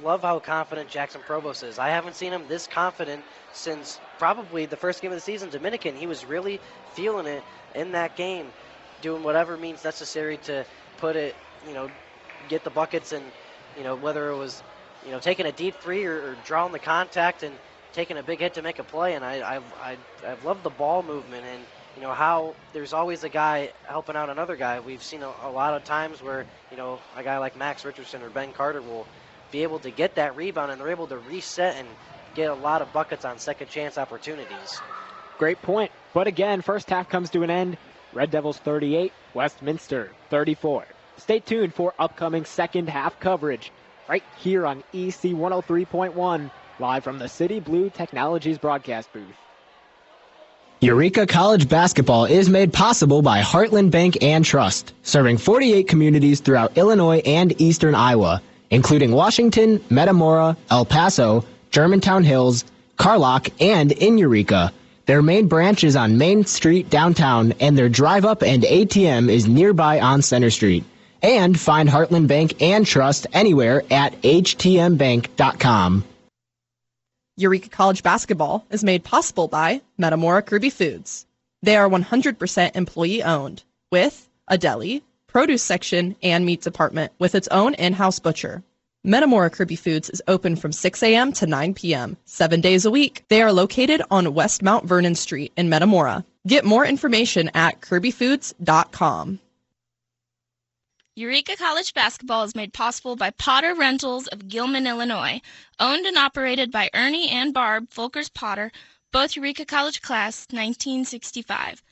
love how confident Jackson Provost is. I haven't seen him this confident since probably the first game of the season, Dominican. He was really feeling it in that game, doing whatever means necessary to put it, you know, get the buckets, and, you know, whether it was, you know, taking a deep three or drawing the contact and taking a big hit to make a play. And I love the ball movement, and, you know, how there's always a guy helping out another guy. We've seen a lot of times where, you know, a guy like Max Richardson or Ben Carter will be able to get that rebound, and they're able to reset and get a lot of buckets on second chance opportunities. Great point. But again, first half comes to an end. Red Devils 38, Westminster 34. Stay tuned for upcoming second half coverage right here on EC 103.1, live from the City Blue Technologies broadcast booth. Eureka College basketball is made possible by Heartland Bank and Trust, serving 48 communities throughout Illinois and eastern Iowa, including Washington, Metamora, El Paso, Germantown Hills, Carlock, and in Eureka. Their main branch is on Main Street downtown, and their drive-up and ATM is nearby on Center Street. And find Heartland Bank and Trust anywhere at htmbank.com. Eureka College basketball is made possible by Metamora Kirby Foods. They are 100% employee-owned, with a deli, produce section, and meat department with its own in-house butcher. Metamora Kirby Foods is open from 6 a.m. to 9 p.m., 7 days a week. They are located on West Mount Vernon Street in Metamora. Get more information at kirbyfoods.com. Eureka College basketball is made possible by Potter Rentals of Gilman, Illinois. Owned and operated by Ernie and Barb Folkers Potter, both Eureka College class 1965.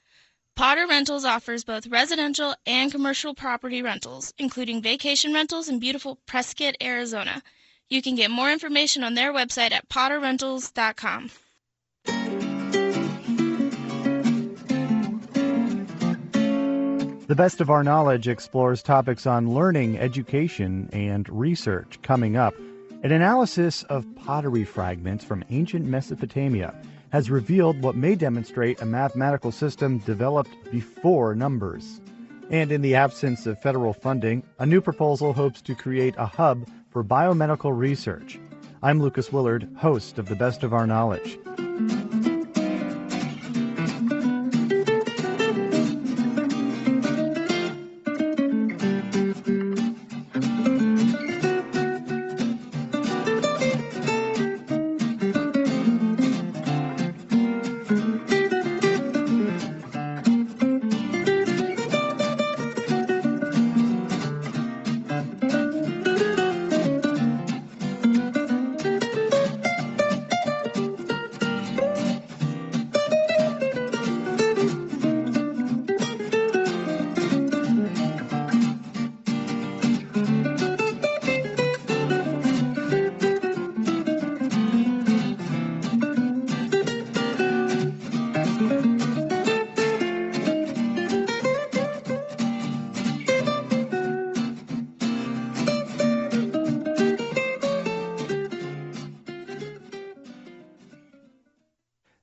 Potter Rentals offers both residential and commercial property rentals, including vacation rentals in beautiful Prescott, Arizona. You can get more information on their website at potterrentals.com. The Best of Our Knowledge explores topics on learning, education, and research. Coming up, an analysis of pottery fragments from ancient Mesopotamia has revealed what may demonstrate a mathematical system developed before numbers. And in the absence of federal funding, a new proposal hopes to create a hub for biomedical research. I'm Lucas Willard, host of The Best of Our Knowledge.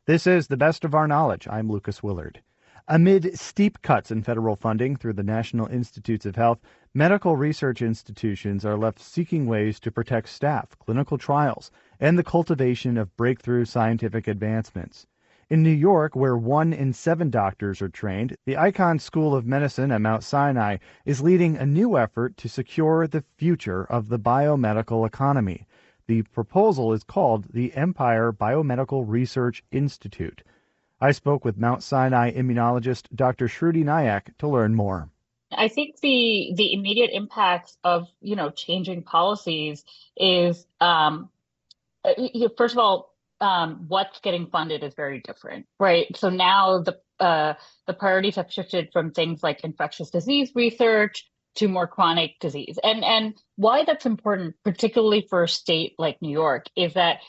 This is The Best of Our Knowledge. I'm Lucas Willard. Amid steep cuts in federal funding through the National Institutes of Health, medical research institutions are left seeking ways to protect staff, clinical trials, and the cultivation of breakthrough scientific advancements. In New York, where 1 in 7 doctors are trained, the Icahn School of Medicine at Mount Sinai is leading a new effort to secure the future of the biomedical economy. The proposal is called the Empire Biomedical Research Institute. I spoke with Mount Sinai immunologist Dr. Shruti Nayak to learn more. I think the immediate impacts of changing policies is first of all, what's getting funded is very different, right? So now the priorities have shifted from things like infectious disease research to more chronic disease, and why that's important, particularly for a state like New York, is that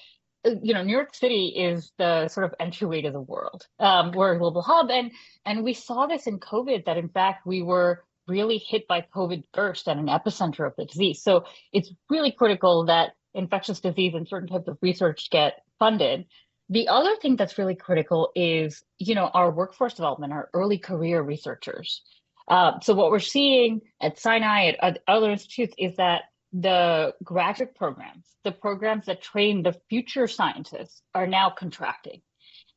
New York City is the sort of entryway to the world. We're a global hub, and we saw this in COVID, that in fact we were really hit by COVID first and an epicenter of the disease. So it's really critical that infectious disease and certain types of research get funded. The other thing that's really critical is, our workforce development, our early career researchers. So what we're seeing at Sinai, at other institutes, is that the graduate programs, the programs that train the future scientists, are now contracting.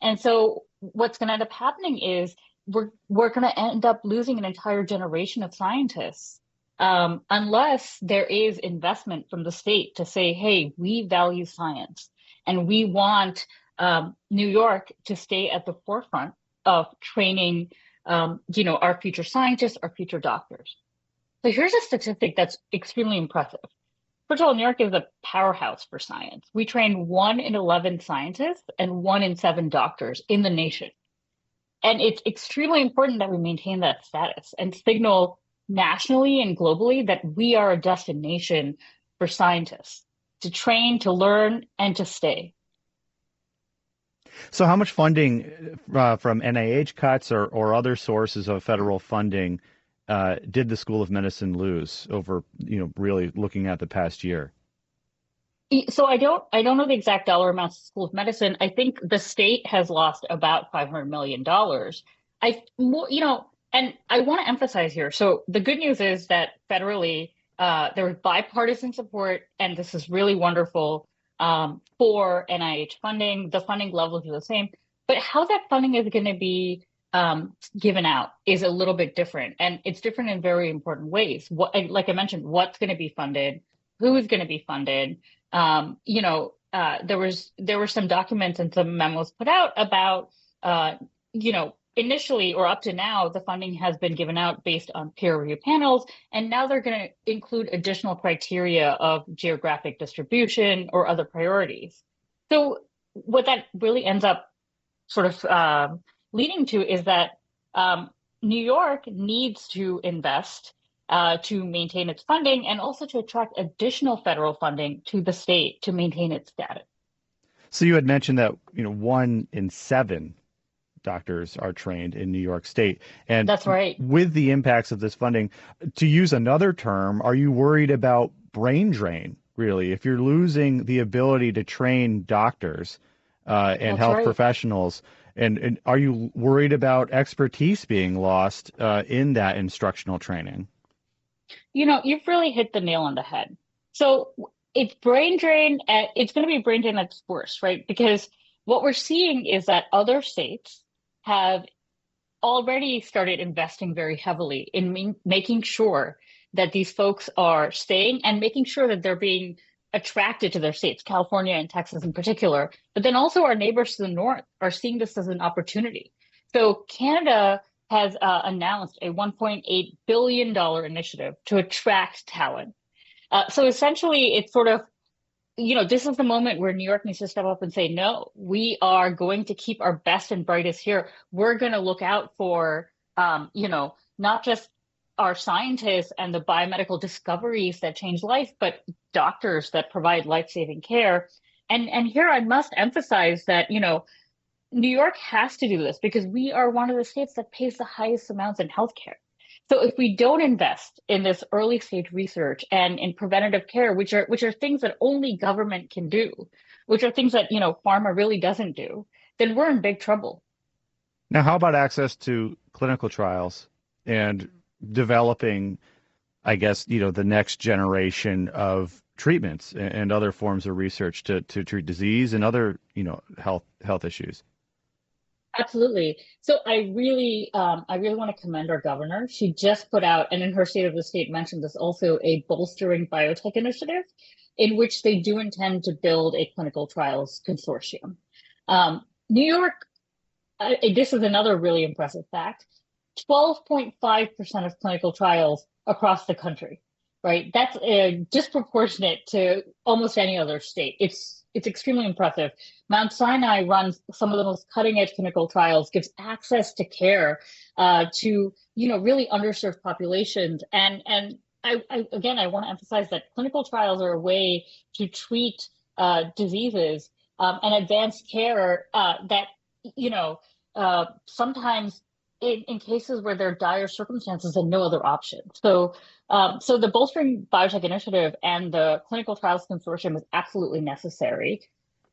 And so what's going to end up happening is we're going to end up losing an entire generation of scientists unless there is investment from the state to say, hey, we value science and we want New York to stay at the forefront of training our future scientists, our future doctors. So here's a statistic that's extremely impressive. First of all, New York is a powerhouse for science. We train 1 in 11 scientists and 1 in 7 doctors in the nation. And it's extremely important that we maintain that status and signal nationally and globally that we are a destination for scientists to train, to learn, and to stay. So how much funding from NIH cuts or other sources of federal funding did the School of Medicine lose over, really looking at the past year? So I don't know the exact dollar amounts of School of Medicine. I think the state has lost about $500 million. And I want to emphasize here. So the good news is that federally, there was bipartisan support, and this is really wonderful for NIH funding. The funding levels are the same, but how that funding is going to be given out is a little bit different, and it's different in very important ways. Like I mentioned, what's going to be funded, who is going to be funded. There were some documents and some memos put out about, initially or up to now, the funding has been given out based on peer review panels, and now they're going to include additional criteria of geographic distribution or other priorities. So what that really ends up sort of leading to is that New York needs to invest to maintain its funding and also to attract additional federal funding to the state to maintain its status. So you had mentioned that 1 in 7 doctors are trained in New York State, and that's right. With the impacts of this funding, to use another term, are you worried about brain drain? Really, if you're losing the ability to train doctors and that's health right. professionals, and are you worried about expertise being lost in that instructional training? You've really hit the nail on the head. So it's brain drain. It's going to be brain drain at its worst, right? Because what we're seeing is that other states have already started investing very heavily in making sure that these folks are staying and making sure that they're being attracted to their states, California and Texas in particular. But then also our neighbors to the north are seeing this as an opportunity. So Canada has announced a $1.8 billion initiative to attract talent. So essentially, it's sort of, this is the moment where New York needs to step up and say, no, we are going to keep our best and brightest here. We're going to look out for, not just our scientists and the biomedical discoveries that change life, but doctors that provide life-saving care. And here I must emphasize that, New York has to do this because we are one of the states that pays the highest amounts in healthcare. So if we don't invest in this early stage research and in preventative care, which are things that only government can do, which are things that, pharma really doesn't do, then we're in big trouble. Now, how about access to clinical trials and developing, I guess, the next generation of treatments and other forms of research to treat disease and other, health issues. Absolutely. So I really want to commend our governor. She just put out, and in her State of the State mentioned this also, a bolstering biotech initiative in which they do intend to build a clinical trials consortium. New York, this is another really impressive fact, 12.5% of clinical trials across the country, right? That's disproportionate to almost any other state. It's extremely impressive. Mount Sinai runs some of the most cutting-edge clinical trials, gives access to care to really underserved populations. And I want to emphasize that clinical trials are a way to treat diseases and advance care that sometimes in cases where there are dire circumstances and no other option. So the Bolstering Biotech Initiative and the Clinical Trials Consortium is absolutely necessary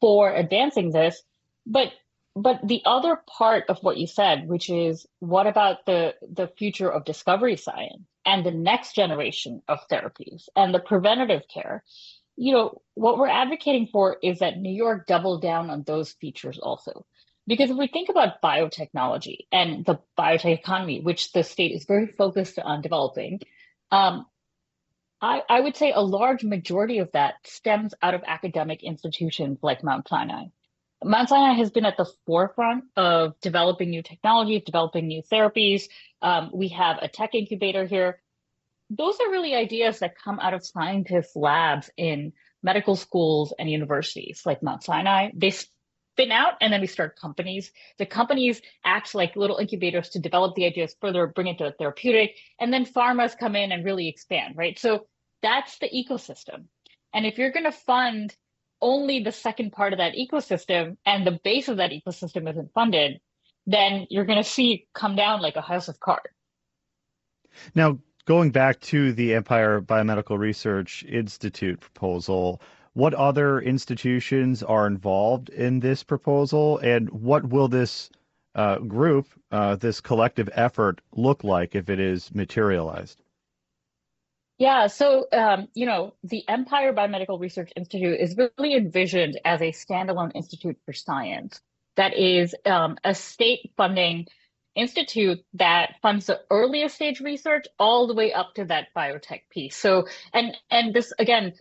for advancing this. But the other part of what you said, which is what about the future of discovery science and the next generation of therapies and the preventative care? What we're advocating for is that New York double down on those features also. Because if we think about biotechnology and the biotech economy, which the state is very focused on developing, I would say a large majority of that stems out of academic institutions like Mount Sinai. Mount Sinai has been at the forefront of developing new technologies, developing new therapies. We have a tech incubator here. Those are really ideas that come out of scientists' labs in medical schools and universities like Mount Sinai. They spin out and then we start companies. The companies act like little incubators to develop the ideas further, bring it to a therapeutic, and then pharmas come in and really expand, right? So that's the ecosystem. And if you're going to fund only the second part of that ecosystem and the base of that ecosystem isn't funded, then you're going to see it come down like a house of cards. Now, going back to the Empire Biomedical Research Institute proposal, what other institutions are involved in this proposal, and what will this group, this collective effort, look like if it is materialized? Yeah, so, the Empire Biomedical Research Institute is really envisioned as a standalone institute for science that is a state funding institute that funds the earliest stage research all the way up to that biotech piece. So, and this, again,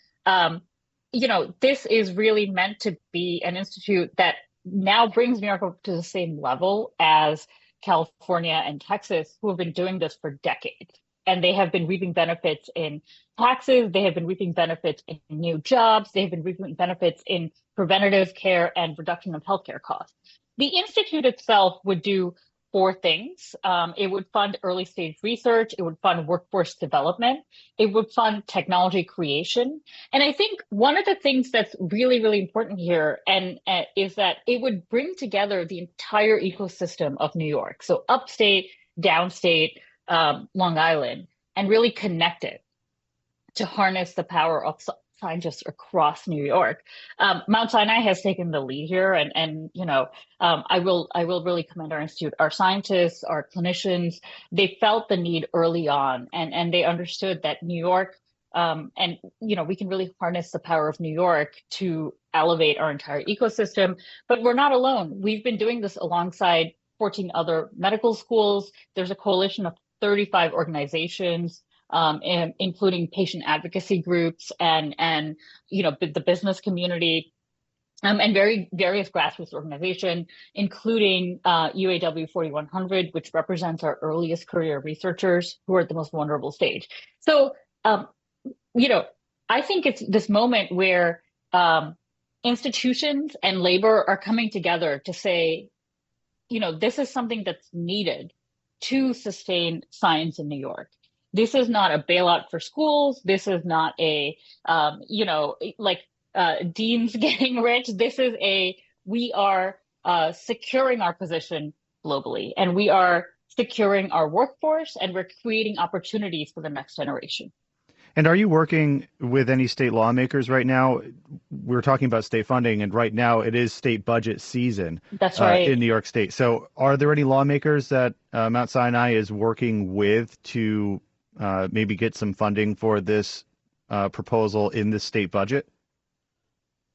this is really meant to be an institute that now brings New York up to the same level as California and Texas, who have been doing this for decades. And they have been reaping benefits in taxes. They have been reaping benefits in new jobs. They have been reaping benefits in preventative care and reduction of healthcare costs. The institute itself would do four things. It would fund early stage research. It would fund workforce development. It would fund technology creation. And I think one of the things that's really, really important here is that it would bring together the entire ecosystem of New York. So upstate, downstate, Long Island, and really connect it to harness the power of scientists across New York. Mount Sinai has taken the lead here, and I will really commend our institute, our scientists, our clinicians. They felt the need early on, and they understood that New York, we can really harness the power of New York to elevate our entire ecosystem. But we're not alone. We've been doing this alongside 14 other medical schools. There's a coalition of 35 organizations, including patient advocacy groups and the business community, and various grassroots organizations, including UAW 4100, which represents our earliest career researchers who are at the most vulnerable stage. So, I think it's this moment where institutions and labor are coming together to say, this is something that's needed to sustain science in New York. This is not a bailout for schools. This is not a, deans getting rich. This is we are securing our position globally, and we are securing our workforce, and we're creating opportunities for the next generation. And are you working with any state lawmakers right now? We're talking about state funding, and right now it is state budget season. That's right. In New York State. So are there any lawmakers that Mount Sinai is working with to maybe get some funding for this proposal in the state budget?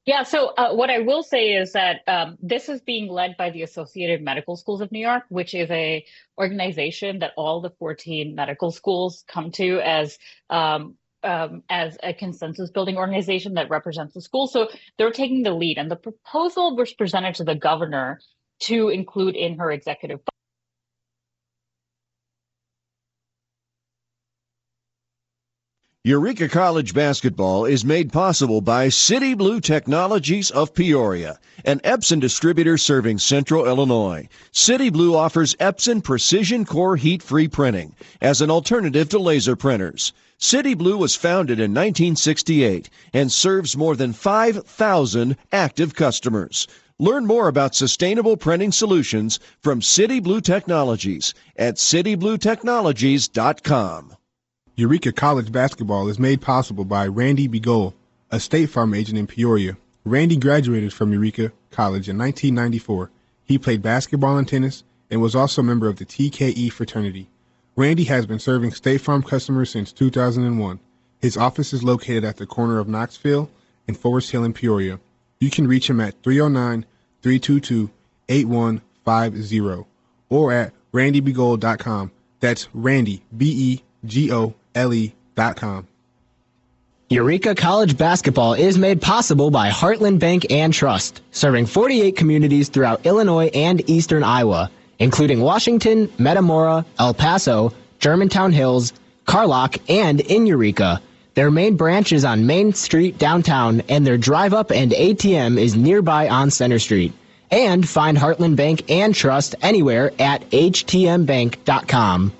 Yeah, so what I will say is that this is being led by the Associated Medical Schools of New York, which is a organization that all the 14 medical schools come to as a consensus building organization that represents the school. So they're taking the lead, and the proposal was presented to the governor to include in her executive. Eureka College basketball is made possible by City Blue Technologies of Peoria, an Epson distributor serving Central Illinois. City Blue offers Epson Precision Core heat-free printing as an alternative to laser printers. City Blue was founded in 1968 and serves more than 5,000 active customers. Learn more about sustainable printing solutions from City Blue Technologies at citybluetechnologies.com. Eureka College basketball is made possible by Randy Begole, a State Farm agent in Peoria. Randy graduated from Eureka College in 1994. He played basketball and tennis and was also a member of the TKE fraternity. Randy has been serving State Farm customers since 2001. His office is located at the corner of Knoxville and Forest Hill in Peoria. You can reach him at 309-322-8150 or at randybegole.com. That's Randy, BEGOLE.com. Eureka College basketball is made possible by Heartland Bank and Trust, serving 48 communities throughout Illinois and eastern Iowa, including Washington, Metamora, El Paso, Germantown Hills, Carlock, and in Eureka. Their main branch is on Main Street downtown, and their drive-up and ATM is nearby on Center Street. And find Heartland Bank and Trust anywhere at htmbank.com.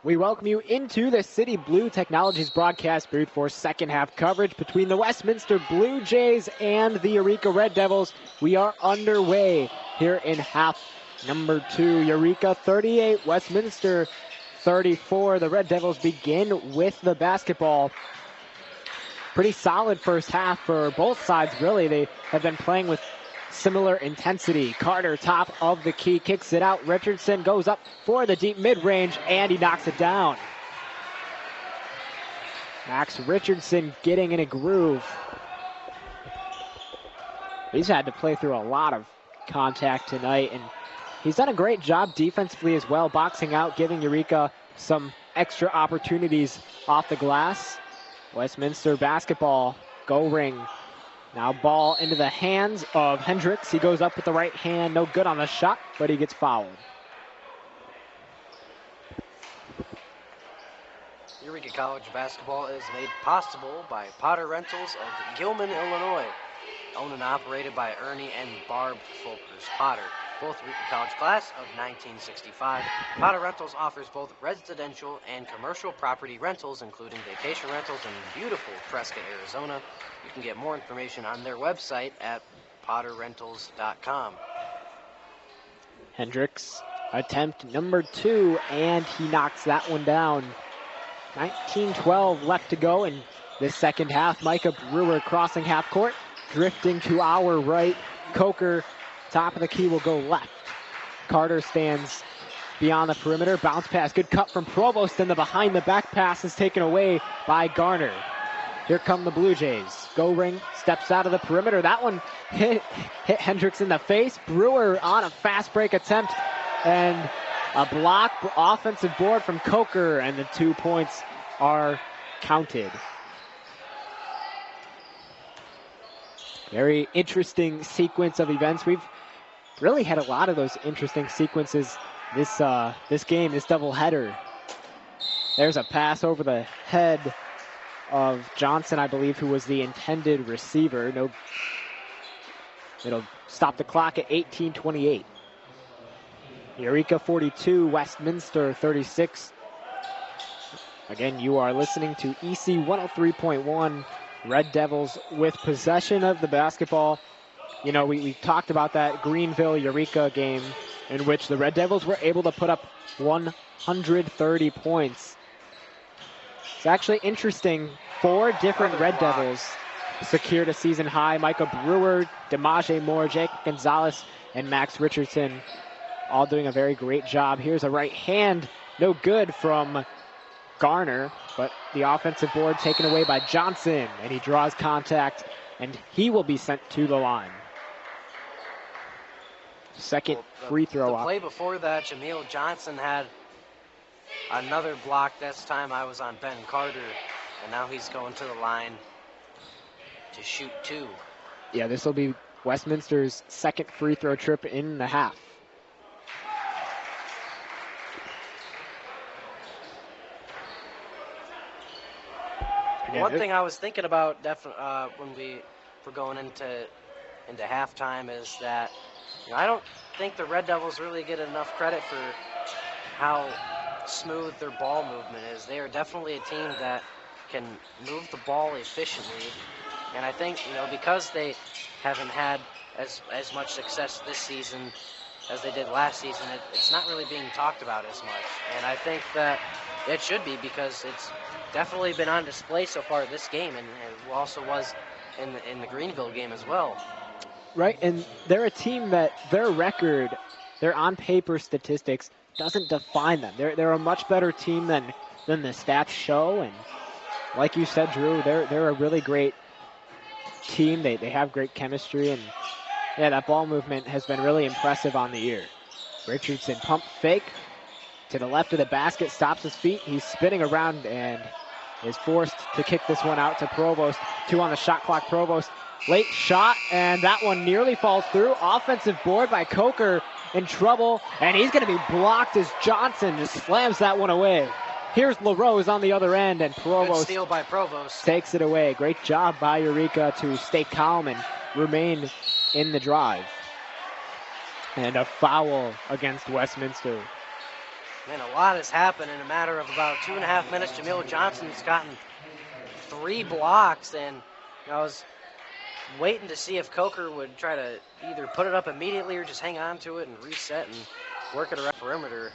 We welcome you into the City Blue Technologies broadcast booth for second half coverage between the Westminster Blue Jays and the Eureka Red Devils. We are underway here in half number 2. Eureka 38, Westminster 34. The Red Devils begin with the basketball. Pretty solid first half for both sides, really. They have been playing with similar intensity. Carter, top of the key, kicks it out. Richardson goes up for the deep mid-range, and he knocks it down. Max Richardson getting in a groove. He's had to play through a lot of contact tonight, and he's done a great job defensively as well, boxing out, giving Eureka some extra opportunities off the glass. Westminster basketball, go ring. Now ball into the hands of Hendricks. He goes up with the right hand. No good on the shot, but he gets fouled. Eureka College basketball is made possible by Potter Rentals of Gilman, Illinois. Owned and operated by Ernie and Barb Folkers Potter, both Eureka College class of 1965. Potter Rentals offers both residential and commercial property rentals, including vacation rentals in beautiful Prescott, Arizona. You can get more information on their website at potterrentals.com. Hendricks, attempt number 2, and he knocks that one down. 19-12 left to go in this second half. Micah Brewer crossing half court, drifting to our right. Coker, top of the key, will go left. Carter stands beyond the perimeter. Bounce pass, good cut from Provost, and the behind the back pass is taken away by Garner. Here come the Blue Jays. Go ring, steps out of the perimeter. That one hit Hendricks in the face. Brewer on a fast break attempt, and a block offensive board from Coker, and the 2 points are counted. Very interesting sequence of events. We've really had a lot of those interesting sequences this game, this doubleheader. There's a pass over the head of Johnson, I believe, who was the intended receiver. No, it'll stop the clock at 18:28. Eureka 42, Westminster 36. Again, you are listening to EC 103.1. Red Devils with possession of the basketball. You know, we talked about that Greenville-Eureka game in which the Red Devils were able to put up 130 points. It's actually interesting. 4 different Red Devils secured a season high. Micah Brewer, Demaje Moore, Jake Gonzalez, and Max Richardson all doing a very great job. Here's a right hand, no good from Garner, but the offensive board taken away by Johnson, and he draws contact, and he will be sent to the line. Second free throw The up. play before that, Jameel Johnson had another block. This time I was on Ben Carter, and now he's going to the line to shoot 2. Yeah, this will be Westminster's second free throw trip in the half. One thing I was thinking about when we were going into halftime is that I don't think the Red Devils really get enough credit for how smooth their ball movement is. They are definitely a team that can move the ball efficiently, and I think because they haven't had as much success this season as they did last season, it's not really being talked about as much, and I think that it should be, because it's definitely been on display so far this game, and it also was in the Greenville game as well. Right, and they're a team that their record, their on-paper statistics, doesn't define them. They're a much better team than the stats show, and like you said, Drew, they're a really great team. They have great chemistry, and yeah, that ball movement has been really impressive on the year. Richardson pump fake to the left of the basket, stops his feet. He's spinning around and is forced to kick this one out to Provost. 2 on the shot clock. Provost, late shot, and that one nearly falls through. Offensive board by Coker, in trouble, and he's going to be blocked as Johnson just slams that one away. Here's LaRose on the other end, and Provost, good steal by Provost, takes it away. Great job by Eureka to stay calm and remain in the drive. And a foul against Westminster. Man, a lot has happened in a matter of about 2.5 minutes. Jameel Johnson's gotten 3 blocks, and I was waiting to see if Coker would try to either put it up immediately or just hang on to it and reset and work it around the perimeter.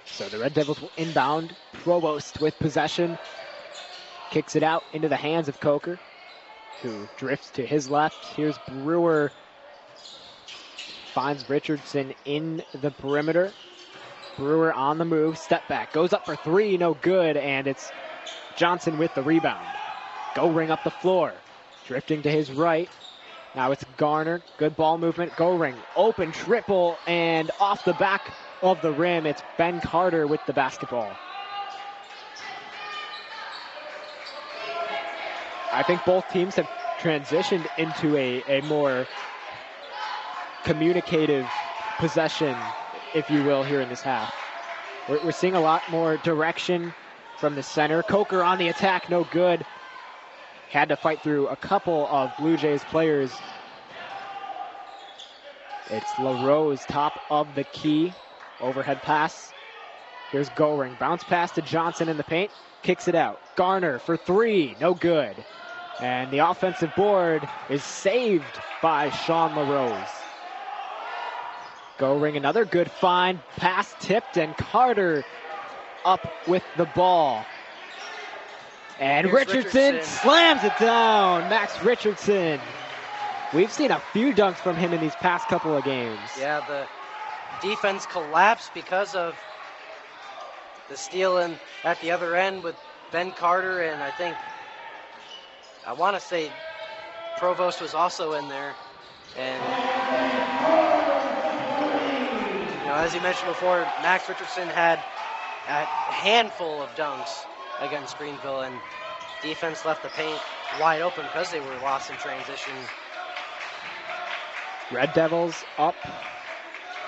So the Red Devils will inbound. Provost with possession. Kicks it out into the hands of Coker, who drifts to his left. Here's Brewer. Finds Richardson in the perimeter. Brewer on the move. Step back. Goes up for 3. No good. And it's Johnson with the rebound. Go ring up the floor. Drifting to his right. Now it's Garner. Good ball movement. Go ring. Open triple. And off the back of the rim, it's Ben Carter with the basketball. I think both teams have transitioned into a more communicative possession, if you will, here in this half. We're seeing a lot more direction from the center. Coker on the attack, no good. Had to fight through a couple of Blue Jays players. It's LaRose, top of the key. Overhead pass. Here's Goring. Bounce pass to Johnson in the paint. Kicks it out. Garner for 3, no good. And the offensive board is saved by Sean LaRose. Goring, another good find. Pass tipped, and Carter up with the ball. And Here's Richardson slams it down. Max Richardson. We've seen a few dunks from him in these past couple of games. Yeah, the defense collapsed because of the steal at the other end with Ben Carter, and I want to say Provost was also in there. And as you mentioned before, Max Richardson had a handful of dunks against Greenville, and defense left the paint wide open because they were lost in transition. Red Devils up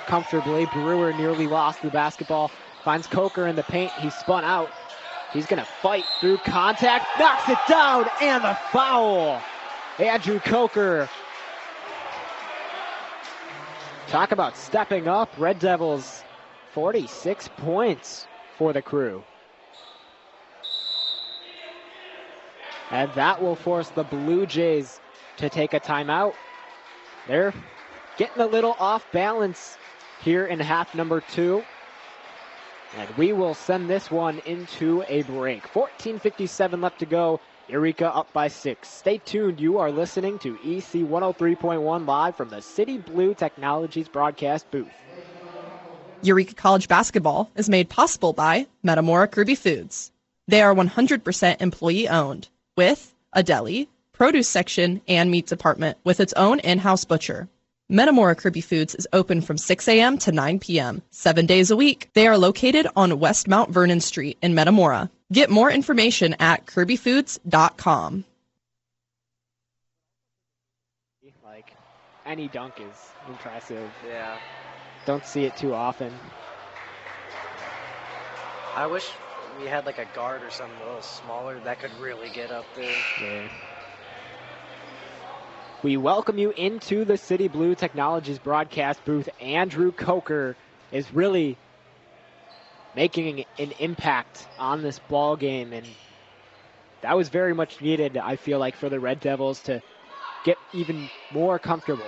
comfortably. Brewer nearly lost the basketball. Finds Coker in the paint. He's spun out. He's going to fight through contact. Knocks it down, and the foul. Andrew Coker. Talk about stepping up. Red Devils, 46 points for the Crew. And that will force the Blue Jays to take a timeout. They're getting a little off balance here in half number 2. And we will send this one into a break. 14:57 left to go. Eureka up by 6. Stay tuned. You are listening to EC 103.1 live from the City Blue Technologies broadcast booth. Eureka College basketball is made possible by Metamora Kirby Foods. They are 100% employee owned with a deli, produce section, and meat department with its own in-house butcher. Metamora Kirby Foods is open from 6 a.m. to 9 p.m., 7 days a week. They are located on West Mount Vernon Street in Metamora. Get more information at kirbyfoods.com. Like, any dunk is impressive. Yeah. Don't see it too often. I wish we had like a guard or something a little smaller that could really get up there. Yeah. We welcome you into the City Blue Technologies broadcast booth. Andrew Coker is really making an impact on this ball game, and that was very much needed, I feel like, for the Red Devils to get even more comfortable.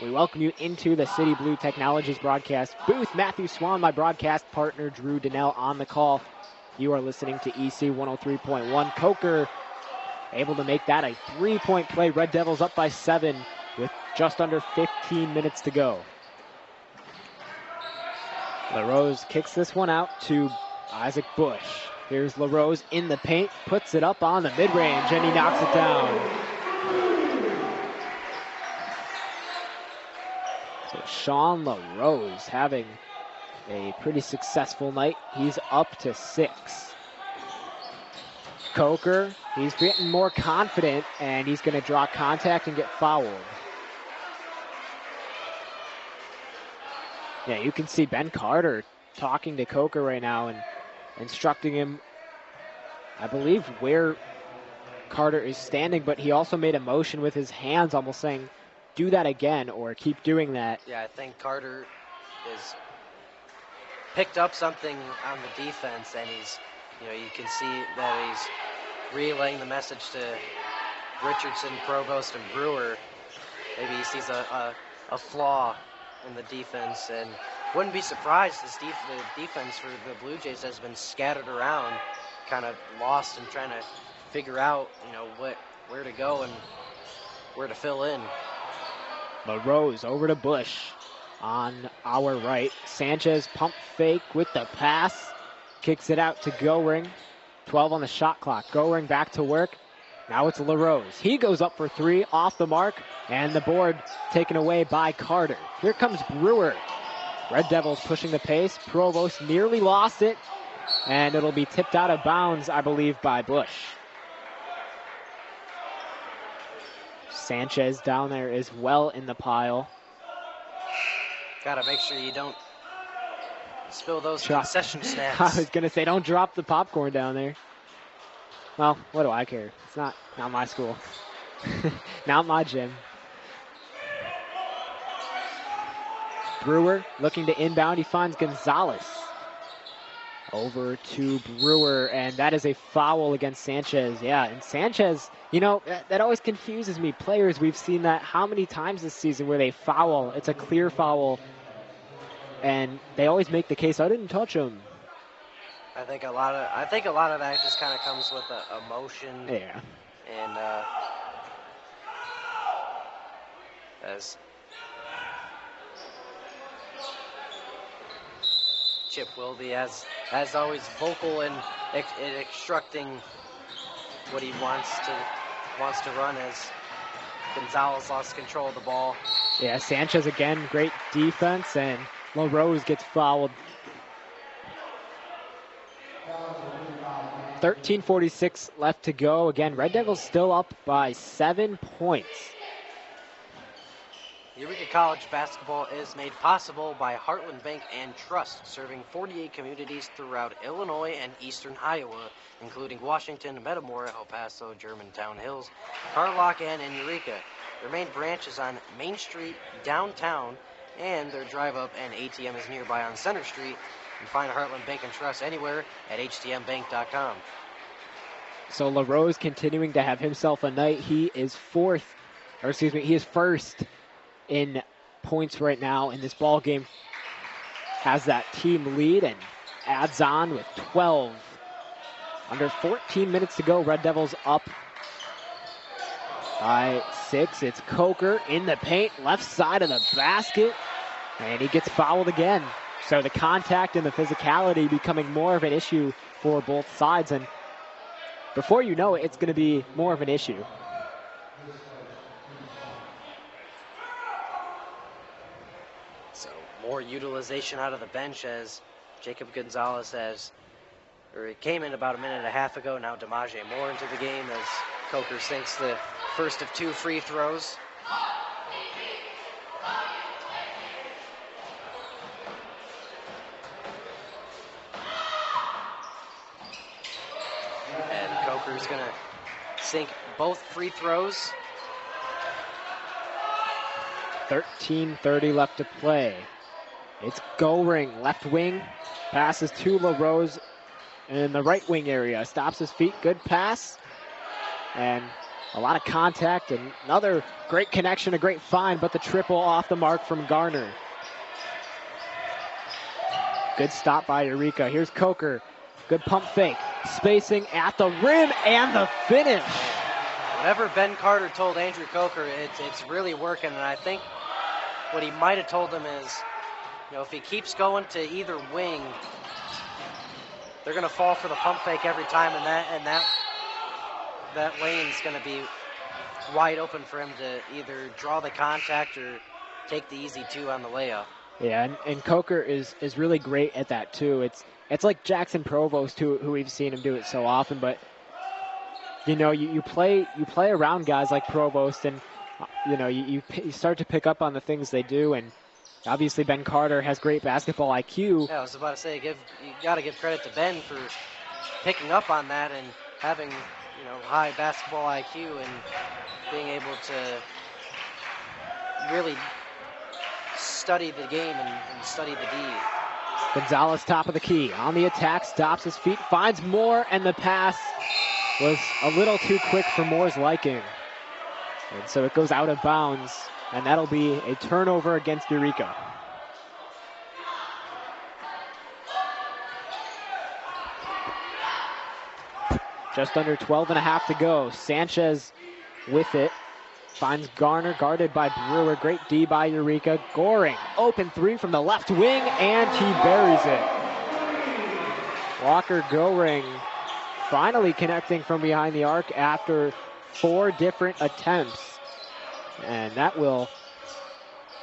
We welcome you into the City Blue Technologies broadcast booth. Matthew Swan, my broadcast partner, Drew Donnell on the call. You are listening to EC 103.1. Coker able to make that a 3-point play. Red Devils up by 7 with just under 15 minutes to go. LaRose kicks this one out to Isaac Bush. Here's LaRose in the paint, puts it up on the mid-range, and he knocks it down. So Sean LaRose having a pretty successful night. He's up to 6. Coker, he's getting more confident, and he's going to draw contact and get fouled. Yeah, you can see Ben Carter talking to Coker right now and instructing him, I believe, where Carter is standing, but he also made a motion with his hands almost saying, do that again or keep doing that. Yeah, I think Carter is picked up something on the defense, and he's, you can see that he's relaying the message to Richardson, Provost, and Brewer. Maybe he sees a flaw in the defense, and wouldn't be surprised. The defense for the Blue Jays has been scattered around, kind of lost and trying to figure out, where to go and where to fill in. LaRose over to Bush on our right. Sanchez pump fake with the pass. Kicks it out to Goring. 12 on the shot clock. Goring back to work. Now it's LaRose. He goes up for 3 off the mark, and the board taken away by Carter. Here comes Brewer. Red Devils pushing the pace. Provost nearly lost it, and it'll be tipped out of bounds, I believe, by Bush. Sanchez down there as well in the pile. Got to make sure you don't spill those concession snacks. I was going to say, don't drop the popcorn down there. Well, what do I care? It's not my school. Not my gym. Brewer looking to inbound. He finds Gonzalez. Over to Brewer, and that is a foul against Sanchez. Yeah, and Sanchez, that always confuses me. Players, we've seen that how many times this season where they foul. It's a clear foul, and they always make the case, I didn't touch him. I think a lot of that just kind of comes with emotion. Yeah. And as Chip Wilby, as always, vocal and instructing what he wants to run as Gonzalez lost control of the ball. Yeah, Sanchez again, great defense, and LaRose gets fouled. 13:46 left to go. Again, Red Devils still up by 7 points. Eureka College basketball is made possible by Heartland Bank and Trust, serving 48 communities throughout Illinois and eastern Iowa, including Washington, Metamora, El Paso, Germantown Hills, Carlock, and in Eureka. Their main branch is on Main Street, downtown, and their drive-up and ATM is nearby on Center Street. You can find Heartland Bank and Trust anywhere at htmbank.com. So LaRose continuing to have himself a night. He is first in points right now in this ball game. Has that team lead and adds on with 12. Under 14 minutes to go. Red Devils up by 6. It's Coker in the paint, left side of the basket, and he gets fouled again. So the contact and the physicality becoming more of an issue for both sides, and before you know it, it's going to be more of an issue. So more utilization out of the bench as Jacob Gonzalez he came in about a minute and a half ago. Now Demaje Moore into the game as Coker sinks the first of 2 free throws. And Coker's going to sink both free throws. 13:30 left to play. It's Goring, left wing, passes to LaRose in the right wing area. Stops his feet, good pass, and a lot of contact, and another great connection, a great find, but the triple off the mark from Garner. Good stop by Eureka. Here's Coker, good pump fake, spacing at the rim, and the finish. Whatever Ben Carter told Andrew Coker, it's really working, and I think what he might have told him is, if he keeps going to either wing, they're going to fall for the pump fake every time, and that lane's going to be wide open for him to either draw the contact or take the easy 2 on the layup. Yeah, and Coker is really great at that too. It's like Jackson Provost who we've seen him do it so often, but you play around guys like Provost, and you start to pick up on the things they do, and obviously Ben Carter has great basketball IQ. Yeah, I was about to say, you got to give credit to Ben for picking up on that and having high basketball IQ and being able to really study the game and study the D. Gonzalez top of the key, on the attack, stops his feet, finds Moore, and the pass was a little too quick for Moore's liking. And so it goes out of bounds, and that'll be a turnover against Eureka. Just under 12 and a half to go. Sanchez with it. Finds Garner, guarded by Brewer. Great D by Eureka. Goring, open 3 from the left wing, and he buries it. Walker Goring finally connecting from behind the arc after 4 different attempts. And that will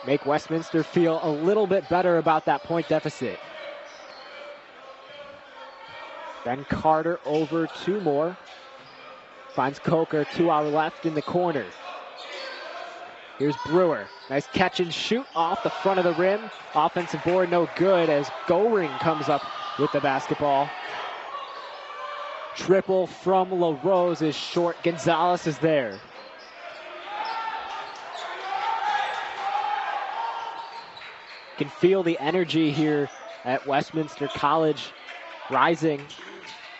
make Westminster feel a little bit better about that point deficit. Ben Carter over 2 more. Finds Coker, 2 hour left in the corner. Here's Brewer. Nice catch and shoot off the front of the rim. Offensive board no good as Goring comes up with the basketball. Triple from LaRose is short. Gonzalez is there. You can feel the energy here at Westminster College rising.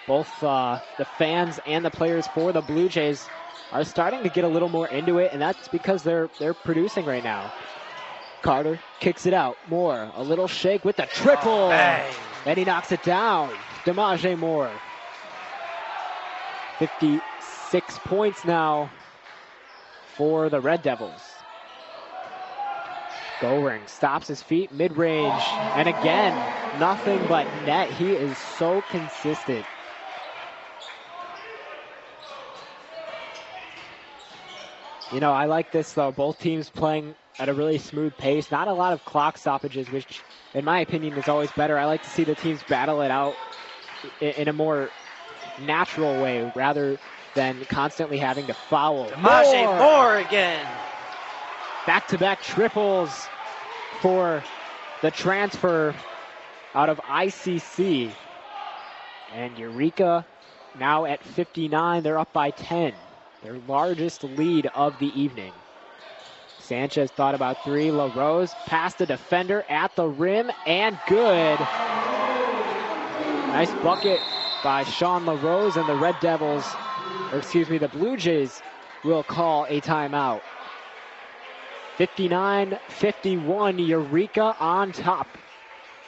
Both the fans and the players for the Blue Jays are starting to get a little more into it, and that's because they're producing right now. Carter kicks it out. Moore, a little shake with the triple. And he knocks it down. Demaje Moore. 56 points now for the Red Devils. Goring stops his feet, mid-range, and again, nothing but net. He is so consistent. I like this, though. Both teams playing at a really smooth pace. Not a lot of clock stoppages, which, in my opinion, is always better. I like to see the teams battle it out in a more natural way rather than constantly having to foul. Demaje Moore again. Back-to-back triples for the transfer out of ICC. And Eureka now at 59. They're up by 10. Their largest lead of the evening. Sanchez thought about 3. LaRose past the defender at the rim, and good. Nice bucket by Sean LaRose, and the the Blue Jays will call a timeout. 59-51, Eureka on top.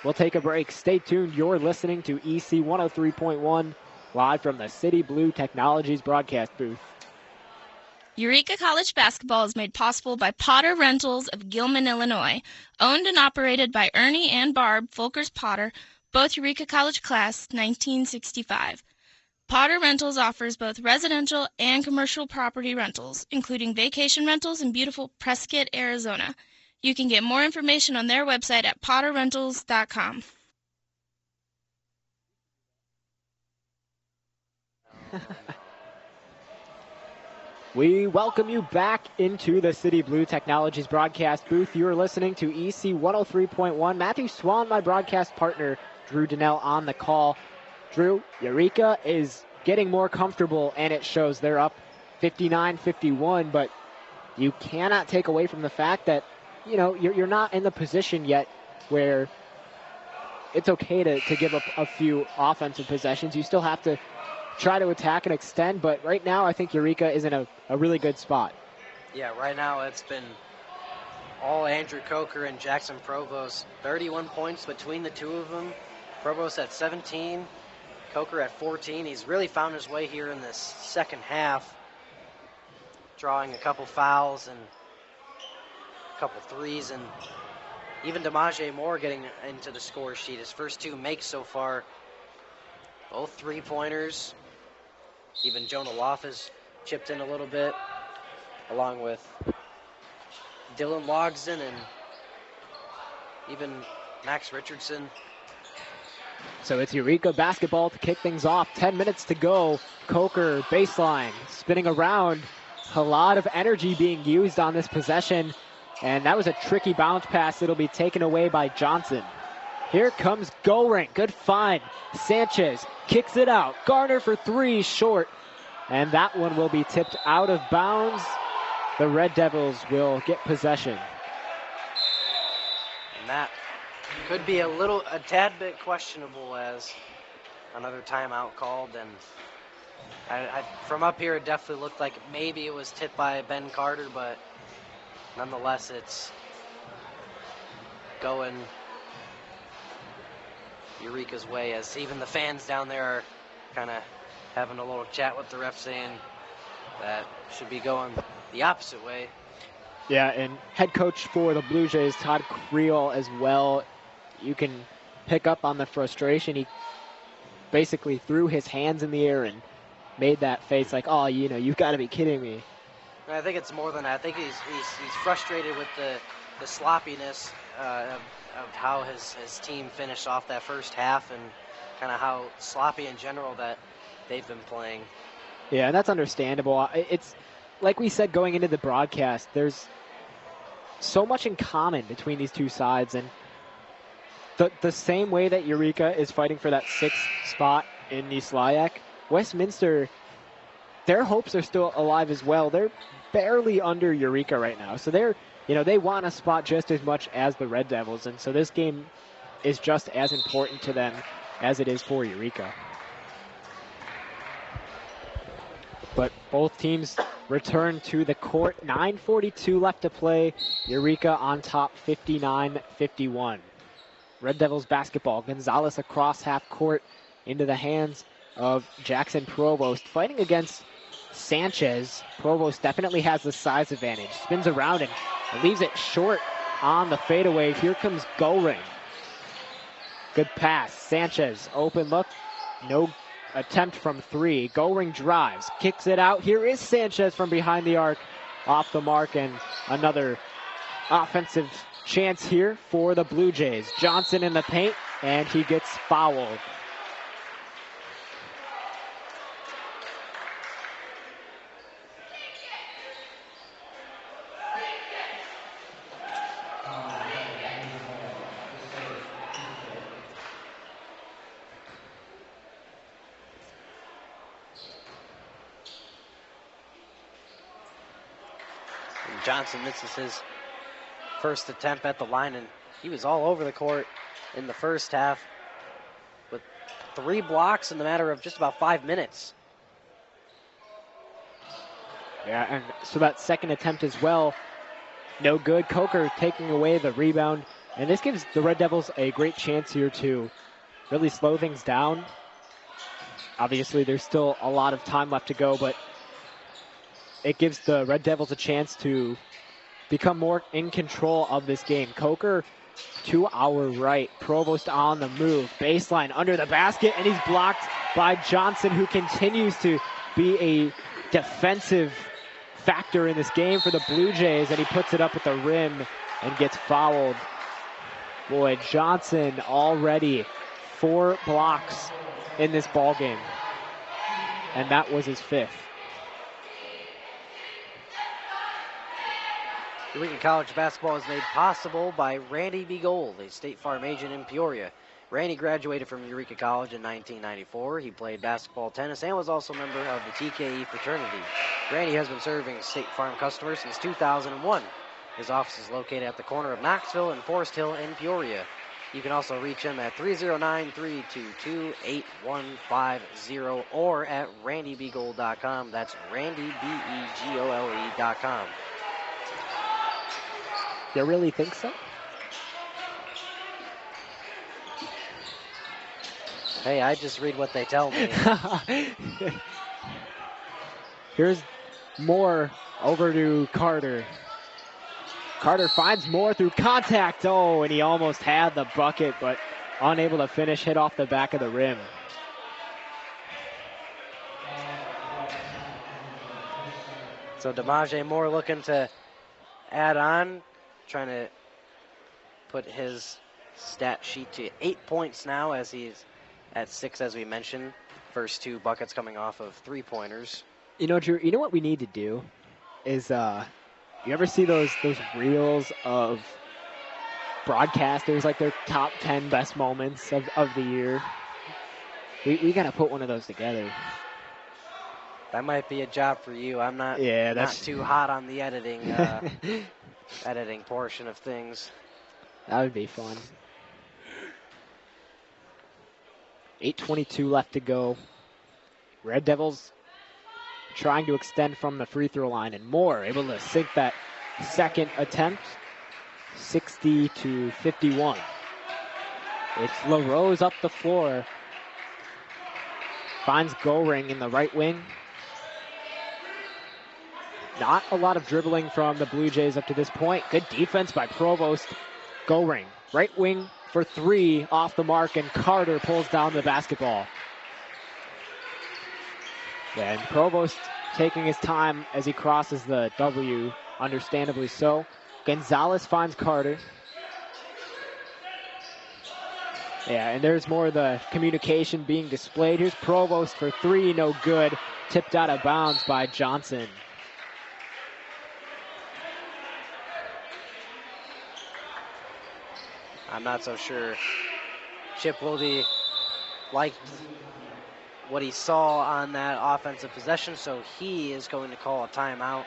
We'll take a break. Stay tuned. You're listening to EC 103.1, live from the City Blue Technologies broadcast booth. Eureka College basketball is made possible by Potter Rentals of Gilman, Illinois. Owned and operated by Ernie and Barb Folkers-Potter, both Eureka College class 1965. Potter Rentals offers both residential and commercial property rentals, including vacation rentals in beautiful Prescott, Arizona. You can get more information on their website at potterrentals.com. We welcome you back into the City Blue Technologies broadcast booth. You are listening to EC 103.1. Matthew Swan, my broadcast partner, Drew Donnell on the call. Drew, Eureka is getting more comfortable, and it shows. They're up 59-51, but you cannot take away from the fact that, you know, you're not in the position yet where it's okay to give up a few offensive possessions. You still have to try to attack and extend, but right now I think Eureka is in a really good spot. Yeah, right now it's been all Andrew Coker and Jackson Provost. 31 points between the two of them. Provost at 17, Coker at 14. He's really found his way here in this second half, drawing a couple fouls and a couple threes, and even DeMaje Moore getting into the score sheet. His first two makes so far, both three-pointers. Even Jonah Loff has chipped in a little bit, along with Dylan Logsdon and even Max Richardson. So it's Eureka basketball to kick things off. 10 minutes to go. Coker baseline spinning around. A lot of energy being used on this possession. And that was a tricky bounce pass that'll be taken away by Johnson. Here comes Goring. Good find. Sanchez kicks it out. Garner for three, short. And that one will be tipped out of bounds. The Red Devils will get possession. And that could be a tad bit questionable as another timeout called. And from up here, it definitely looked like maybe it was tipped by Ben Carter, but nonetheless, it's going Eureka's way, as even the fans down there are kind of having a little chat with the ref, saying that should be going the opposite way. Yeah, and head coach for the Blue Jays, Todd Creel, as well. You can pick up on the frustration. He basically threw his hands in the air and made that face like, oh, you know, you've got to be kidding me. I think it's more than that. I think he's frustrated with the sloppiness of how his team finished off that first half, and kind of how sloppy in general that they've been playing. Yeah, and that's understandable. It's like we said going into the broadcast, there's so much in common between these two sides, and the same way that Eureka is fighting for that sixth spot in the SLIAC, Westminster, their hopes are still alive as well. They're barely under Eureka right now, so they want a spot just as much as the Red Devils, and so this game is just as important to them as it is for Eureka. But both teams return to the court. 9:42 left to play. Eureka on top, 59-51. Red Devils basketball. Gonzalez across half court into the hands of Jackson Provost, fighting against Sanchez. Provost definitely has the size advantage. Spins around and leaves it short on the fadeaway. Here comes Goring. Good pass. Sanchez, open look. No attempt from three. Goring drives, kicks it out. Here is Sanchez from behind the arc, off the mark, and another offensive chance here for the Blue Jays. Johnson in the paint, and he gets fouled. Johnson misses his first attempt at the line, and he was all over the court in the first half with 3 blocks in the matter of just about 5 minutes. Yeah, and so that second attempt as well, No good. Coker taking away the rebound. And this gives the Red Devils a great chance here to really slow things down. Obviously, there's still a lot of time left to go, but it gives the Red Devils a chance to become more in control of this game. Coker to our right. Provost on the move. Baseline under the basket, and he's blocked by Johnson, who continues to be a defensive factor in this game for the Blue Jays, and he puts it up at the rim and gets fouled. Boy, Johnson already 4 blocks in this ball game, and that was his 5th. Eureka College basketball is made possible by Randy B. Gold, a State Farm agent in Peoria. Randy graduated from Eureka College in 1994. He played basketball, tennis, and was also a member of the TKE fraternity. Randy has been serving State Farm customers since 2001. His office is located at the corner of Knoxville and Forest Hill in Peoria. You can also reach him at 309-322-8150 or at randybgold.com. That's randybegole.com. You really think so? Hey, I just read what they tell me. Here's Moore over to Carter. Carter finds Moore through contact. Oh, and he almost had the bucket, but unable to finish. Hit off the back of the rim. So DeMaje Moore looking to add on, trying to put his stat sheet to 8 points now, as he's at 6, as we mentioned. First 2 buckets coming off of 3-pointers. You know, Drew, you know what we need to do is, you ever see those reels of broadcasters, like their top 10 best moments of the year? We got to put one of those together. That might be a job for you. I'm not, not too hot on the editing editing portion of things. That would be fun. 8:22 left to go. Red Devils trying to extend from the free throw line, and Moore able to sink that second attempt. 60-51. It's LaRose up the floor. Finds Goring in the right wing. Not a lot of dribbling from the Blue Jays up to this point. Good defense by Provost. Goring, right wing for 3, off the mark, and Carter pulls down the basketball. And Provost taking his time as he crosses the W, understandably so. Gonzalez finds Carter. Yeah, and there's more of the communication being displayed. Here's Provost for 3, no good. Tipped out of bounds by Johnson. I'm not so sure Chip Wilde liked what he saw on that offensive possession, so he is going to call a timeout.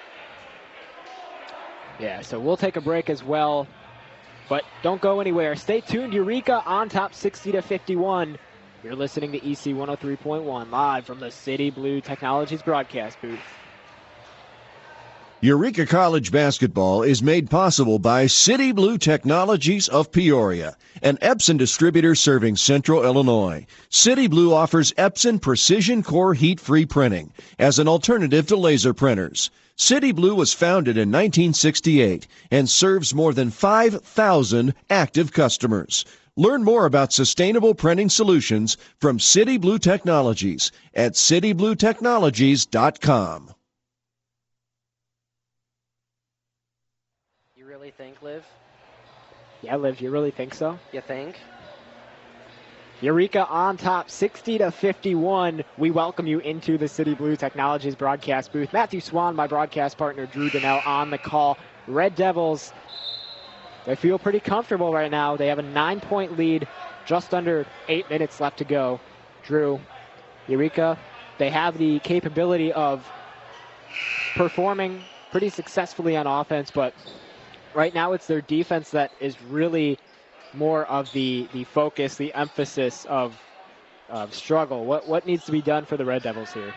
Yeah, so we'll take a break as well, but don't go anywhere. Stay tuned. Eureka on top 60-51. You're listening to EC 103.1 live from the City Blue Technologies broadcast booth. Eureka College basketball is made possible by City Blue Technologies of Peoria, an Epson distributor serving Central Illinois. City Blue offers Epson Precision Core heat-free printing as an alternative to laser printers. City Blue was founded in 1968 and serves more than 5,000 active customers. Learn more about sustainable printing solutions from City Blue Technologies at citybluetechnologies.com. Think, Liv? Yeah, Liv, you really think so? You think? Eureka on top 60-51. We welcome you into the City Blue Technologies broadcast booth. Matthew Swan, my broadcast partner, Drew Donnell on the call. Red Devils, they feel pretty comfortable right now. They have a 9-point lead, just under 8 minutes left to go. Drew, Eureka, they have the capability of performing pretty successfully on offense, but right now it's their defense that is really more of the focus, the emphasis of struggle. What needs to be done for the Red Devils here?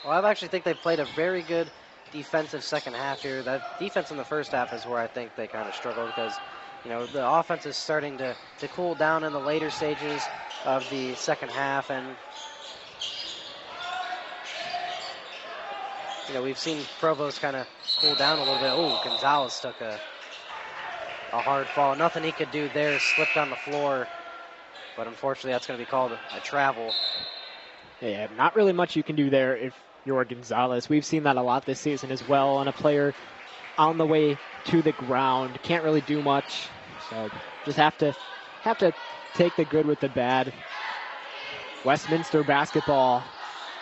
Well, I actually think they played a very good defensive second half here. That defense in the first half is where I think they kind of struggled because, the offense is starting to cool down in the later stages of the second half. And, we've seen Provost kind of cool down a little bit. Oh, Gonzalez took a hard fall. Nothing he could do there. Slipped on the floor. But unfortunately, that's going to be called a travel. Yeah, not really much you can do there if you're Gonzalez. We've seen that a lot this season as well on a player on the way to the ground. Can't really do much. So just have to take the good with the bad. Westminster basketball.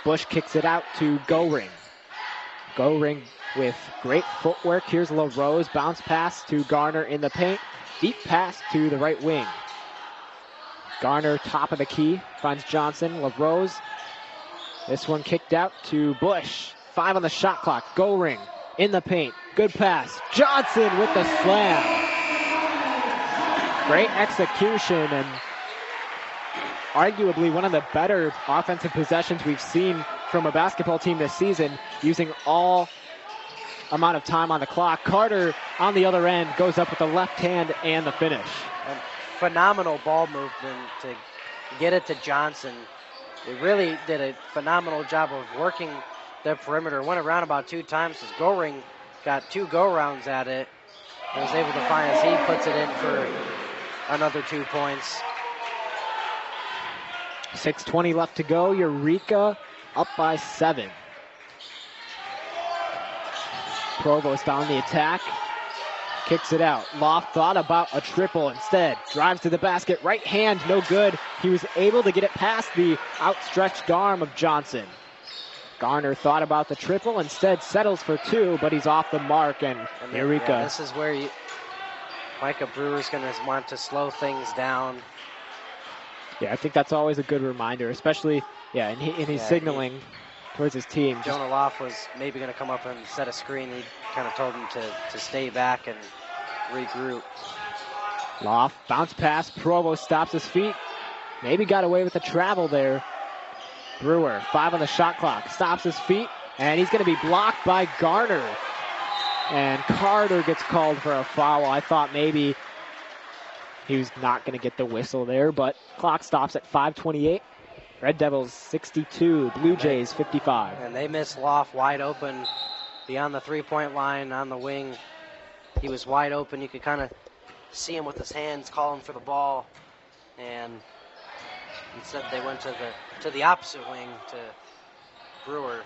Bush kicks it out to Goring. Goring with great footwork. Here's LaRose. Bounce pass to Garner in the paint. Deep pass to the right wing. Garner, top of the key, finds Johnson. LaRose. This one kicked out to Bush. 5 on the shot clock. Goring in the paint. Good pass. Johnson with the slam. Great execution and arguably one of the better offensive possessions we've seen from a basketball team this season, using all amount of time on the clock. Carter on the other end goes up with the left hand and the finish. And phenomenal ball movement to get it to Johnson. They really did a phenomenal job of working the perimeter. Went around about 2 times as Goring got 2 go-rounds at it and was able to find as he puts it in for another 2 points. 6:20 left to go. Eureka up by 7. Provost on the attack. Kicks it out. Loft thought about a triple instead. Drives to the basket. Right hand, no good. He was able to get it past the outstretched arm of Johnson. Garner thought about the triple. Instead settles for 2, but he's off the mark. And Eureka. Yeah, this is where Micah Brewer's going to want to slow things down. Yeah, I think that's always a good reminder, especially, and he's signaling towards his team. Jonah Loft was maybe going to come up and set a screen. He kind of told him to stay back and regroup. Loft, bounce pass. Provost stops his feet. Maybe got away with the travel there. Brewer, 5 on the shot clock. Stops his feet, and he's going to be blocked by Garner. And Carter gets called for a foul. I thought maybe he was not going to get the whistle there, but clock stops at 5:28. Red Devils 62, Blue Jays 55. And they miss Loft wide open beyond the 3-point line on the wing. He was wide open. You could kind of see him with his hands calling for the ball. And instead they went to the opposite wing to Brewer.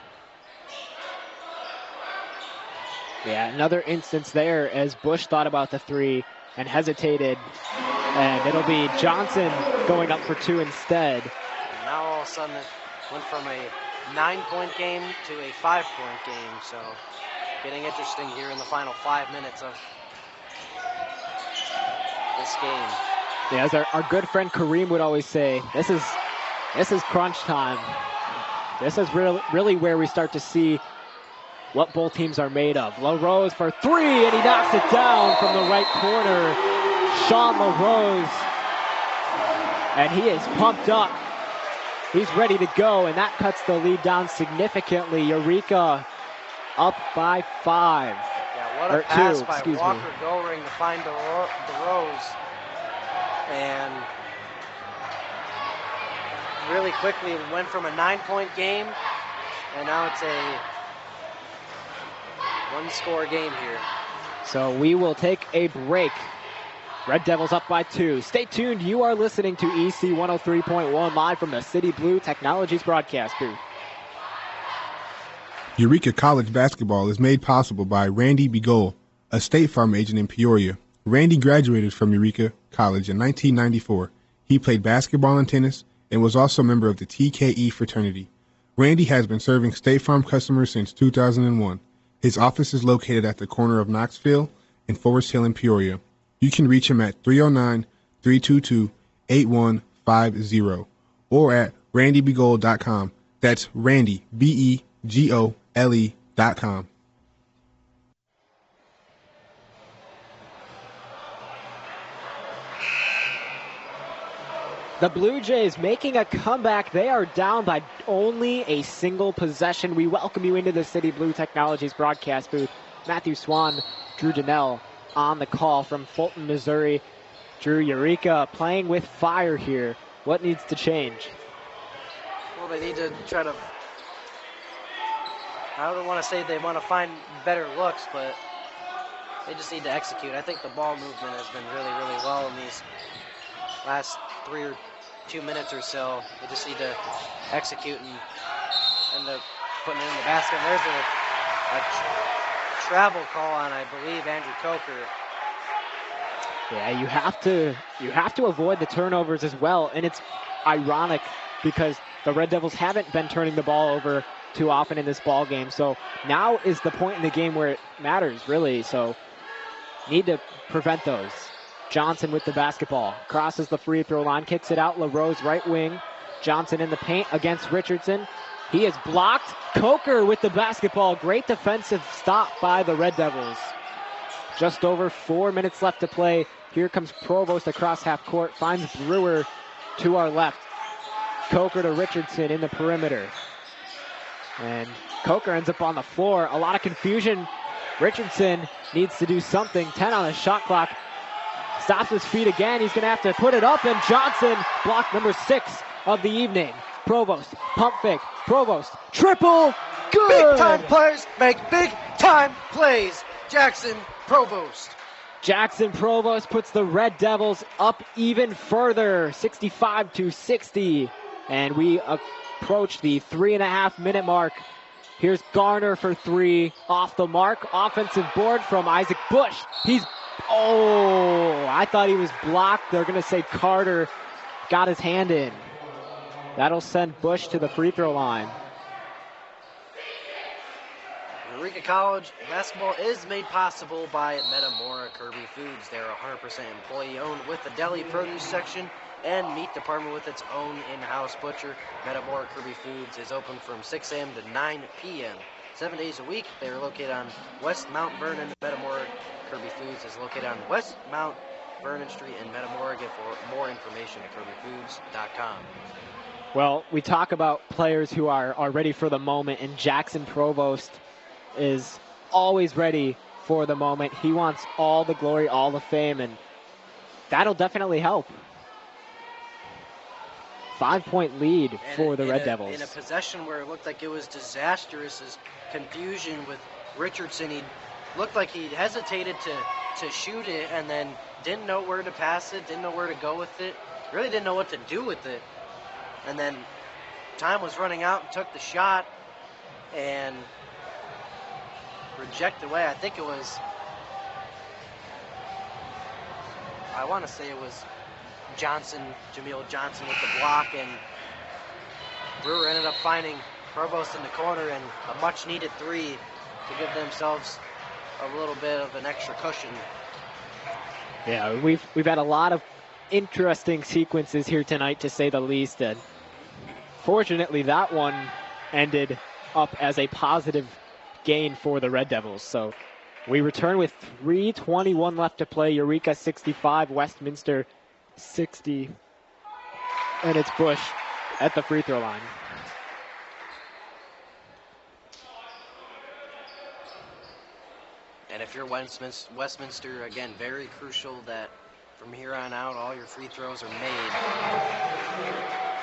Yeah, another instance there as Bush thought about the 3 and hesitated. And it'll be Johnson going up for 2 instead. And now all of a sudden it went from a 9-point game to a 5-point game. So getting interesting here in the final 5 minutes of this game. Yeah, as our good friend Kareem would always say, this is crunch time. This is really where we start to see what both teams are made of. LaRose for 3, and he knocks it down from the right corner. Sean LaRose, and he is pumped up. He's ready to go, and that cuts the lead down significantly. Eureka up by 5. Yeah, what a pass by Walker Goring to find DeRose. And really quickly it went from a 9-point game, and now it's a 1-score game here. So we will take a break. Red Devils up by 2. Stay tuned. You are listening to EC 103.1 live from the City Blue Technologies broadcast booth. Eureka College basketball is made possible by Randy Begole, a State Farm agent in Peoria. Randy graduated from Eureka College in 1994. He played basketball and tennis and was also a member of the TKE fraternity. Randy has been serving State Farm customers since 2001. His office is located at the corner of Knoxville and Forest Hill in Peoria. You can reach him at 309-322-8150 or at randybegole.com. That's Randy, BEGOLE.com. The Blue Jays making a comeback. They are down by only a single possession. We welcome you into the City Blue Technologies broadcast booth. Matthew Swan, Drew Janelle on the call from Fulton, Missouri. Drew, Eureka playing with fire here. What needs to change? Well, they need to try to, I don't want to say they want to find better looks, but they just need to execute. I think the ball movement has been really, really well in these last 3 or 2 minutes or so. They just need to execute and end up putting it in the basket. And there's a travel call on, I believe, Andrew Coker. Yeah, you have to avoid the turnovers as well, and it's ironic because the Red Devils haven't been turning the ball over too often in this ball game. So now is the point in the game where it matters, really. So need to prevent those. Johnson with the basketball, crosses the free throw line, kicks it out. LaRose right wing. Johnson in the paint against Richardson. He is blocked. Coker with the basketball. Great defensive stop by the Red Devils. Just over 4 minutes left to play. Here comes Provost across half court. Finds Brewer to our left. Coker to Richardson in the perimeter. And Coker ends up on the floor. A lot of confusion. Richardson needs to do something. 10 on the shot clock. Stops his feet again. He's going to have to put it up. And Johnson, block number 6 of the evening. Provost, pump fake. Provost, triple. Good. Big time players make big time plays. Jackson Provost. Jackson Provost puts the Red Devils up even further, 65-60. And we approach the 3.5-minute mark. Here's Garner for 3, off the mark. Offensive board from Isaac Bush. I thought he was blocked. They're going to say Carter got his hand in. That'll send Bush to the free throw line. Eureka College basketball is made possible by Metamora Kirby Foods. They're 100% employee-owned with the deli produce section and meat department with its own in-house butcher. Metamora Kirby Foods is open from 6 a.m. to 9 p.m. 7 days a week. They are located on West Mount Vernon. Metamora Kirby Foods is located on West Mount Vernon Street in Metamora. Get for more information at kirbyfoods.com. Well, we talk about players who are ready for the moment, and Jackson Provost is always ready for the moment. He wants all the glory, all the fame, and that'll definitely help. 5-point lead for the Red Devils. In a possession where it looked like it was disastrous, is confusion with Richardson. He looked like he hesitated to shoot it and then didn't know where to pass it, didn't know where to go with it, really didn't know what to do with it. And then time was running out and took the shot and rejected away. I think it was, I want to say it was Jameel Johnson with the block, and Brewer ended up finding Provost in the corner and a much needed 3 to give themselves a little bit of an extra cushion. Yeah, we've had a lot of interesting sequences here tonight, to say the least, and fortunately that one ended up as a positive gain for the Red Devils. So we return with 3:21 left to play. Eureka 65, Westminster 60, and it's Bush at the free throw line. And if you're Westminster, again, very crucial that from here on out all your free throws are made.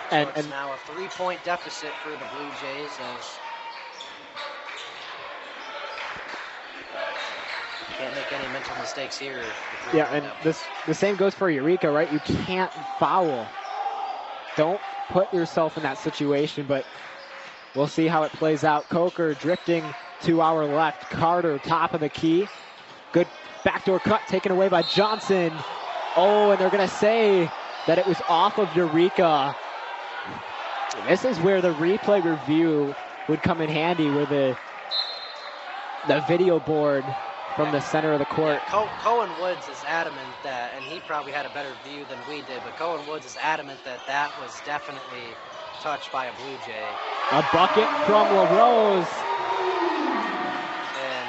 So it's now a 3-point deficit for the Blue Jays, as can't make any mental mistakes here. Yeah, and the same goes for Eureka, right? You can't foul. Don't put yourself in that situation, but we'll see how it plays out. Coker drifting to our left. Carter, top of the key. Good backdoor cut taken away by Johnson. Oh, and they're going to say that it was off of Eureka. This is where the replay review would come in handy, where the video board from the center of the court. Yeah, Cohen Woods is adamant that, and he probably had a better view than we did, but Cohen Woods is adamant that that was definitely touched by a Blue Jay. A bucket from LaRose. And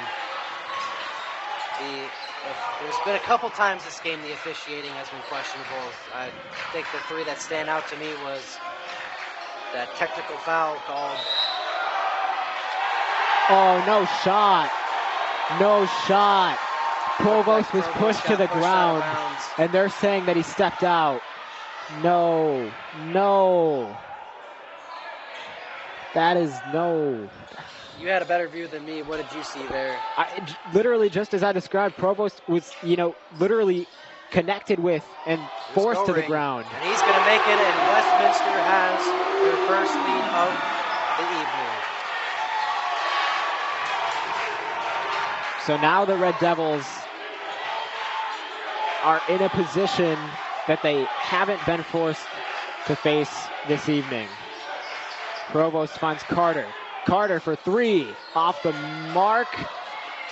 there's been a couple times this game the officiating has been questionable. I think the three that stand out to me was that technical foul called. Oh, no shot. No shot. Provost was pushed to the ground, and they're saying that he stepped out. No. No. That is no. You had a better view than me. What did you see there? Literally, just as I described, Provost was, literally connected with and forced to the ground. And he's going to make it, and Westminster has their first lead of the evening. So now the Red Devils are in a position that they haven't been forced to face this evening. Provost finds Carter. Carter for three, off the mark,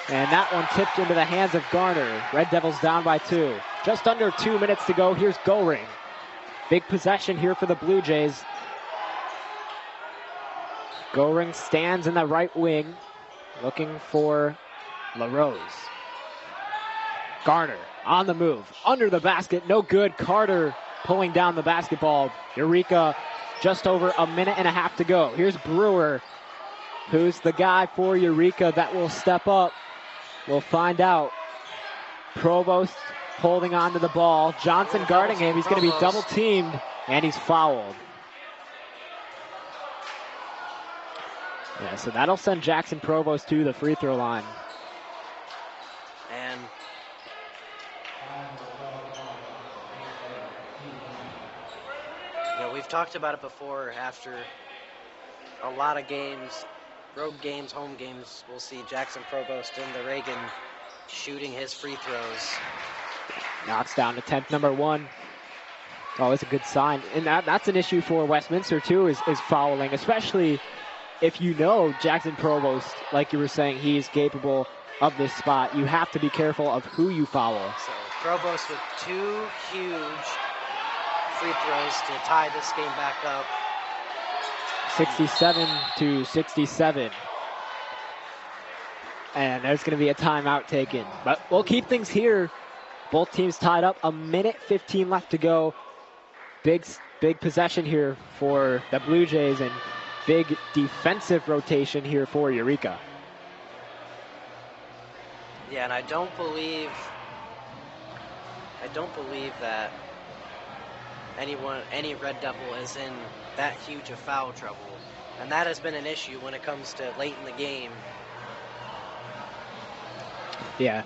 and that one tipped into the hands of Garner. Red Devils down by 2. Just under 2 minutes to go. Here's Goring. Big possession here for the Blue Jays. Goring stands in the right wing, looking for LaRose. Garner on the move, under the basket, no good. Carter pulling down the basketball. Eureka, just over a minute and a half to go. Here's Brewer, who's the guy for Eureka that will step up. We'll find out. Provost holding on to the ball. Johnson guarding him. He's going to be double teamed, and he's fouled. Yeah, so that'll send Jackson Provost to the free throw line. And we've talked about it before. After a lot of games, road games, home games, we'll see Jackson Provost in the Reagan shooting his free throws. Knocks down attempt number 1. Always a good sign. And that's an issue for Westminster, too, is fouling, especially if you know Jackson Provost, like you were saying, he is capable of this spot. You have to be careful of who you foul. So Provost with 2 huge free throws to tie this game back up. 67-67. And there's going to be a timeout taken. But we'll keep things here. Both teams tied up. 1:15 left to go. Big possession here for the Blue Jays, and big defensive rotation here for Eureka. Yeah, and I don't believe that any Red Devil is in that huge of foul trouble. And that has been an issue when it comes to late in the game. Yeah.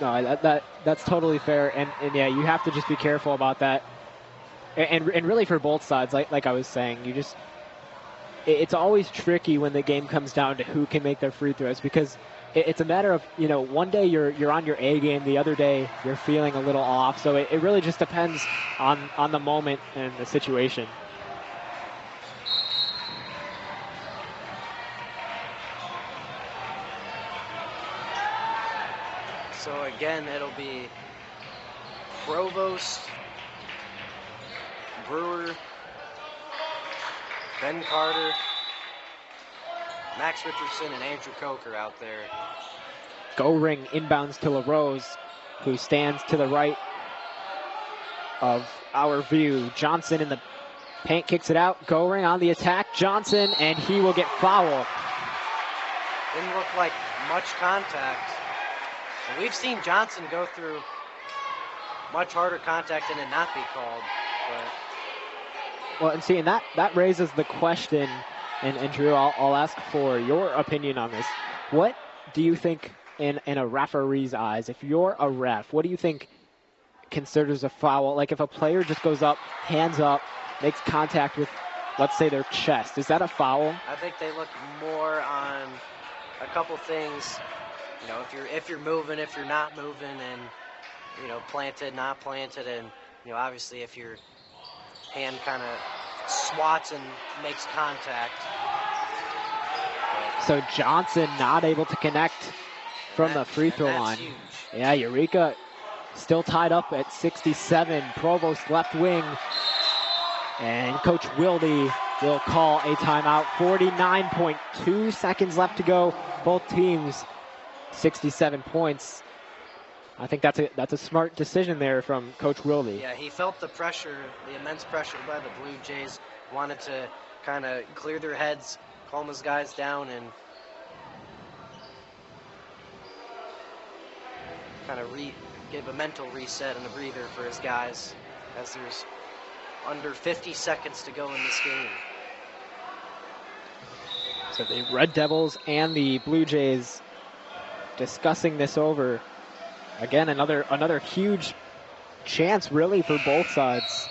No, that's totally fair. And yeah, you have to just be careful about that. And really for both sides, like I was saying, it's always tricky when the game comes down to who can make their free throws, because it's a matter of, one day you're on your A game, the other day you're feeling a little off. So it really just depends on the moment and the situation. So again, it'll be Provost, Brewer, Ben Carter, Max Richardson, and Andrew Coker out there. Goring inbounds to LaRose, who stands to the right of our view. Johnson in the paint kicks it out. Goring on the attack. Johnson, and he will get fouled. Didn't look like much contact. And we've seen Johnson go through much harder contact and it not be called. Well, and see, and that raises the question, and Drew, I'll ask for your opinion on this. What do you think in a referee's eyes, if you're a ref, what do you think considers a foul? Like if a player just goes up, hands up, makes contact with, let's say, their chest, is that a foul? I think they look more on a couple things. If you're moving, if you're not moving, and planted, not planted, and obviously if your hand kind of swats and makes contact. So Johnson not able to connect from the free throw line. Huge. Yeah, Eureka still tied up at 67. Provost left wing, and Coach Wilde will call a timeout. 49.2 seconds left to go. Both teams 67 points. I think that's a smart decision there from Coach Wilde. Yeah, he felt the pressure, the immense pressure by the Blue Jays. Wanted to kind of clear their heads, calm his guys down, and kind of give a mental reset and a breather for his guys as there's under 50 seconds to go in this game. So the Red Devils and the Blue Jays discussing this over. Again, another huge chance really for both sides.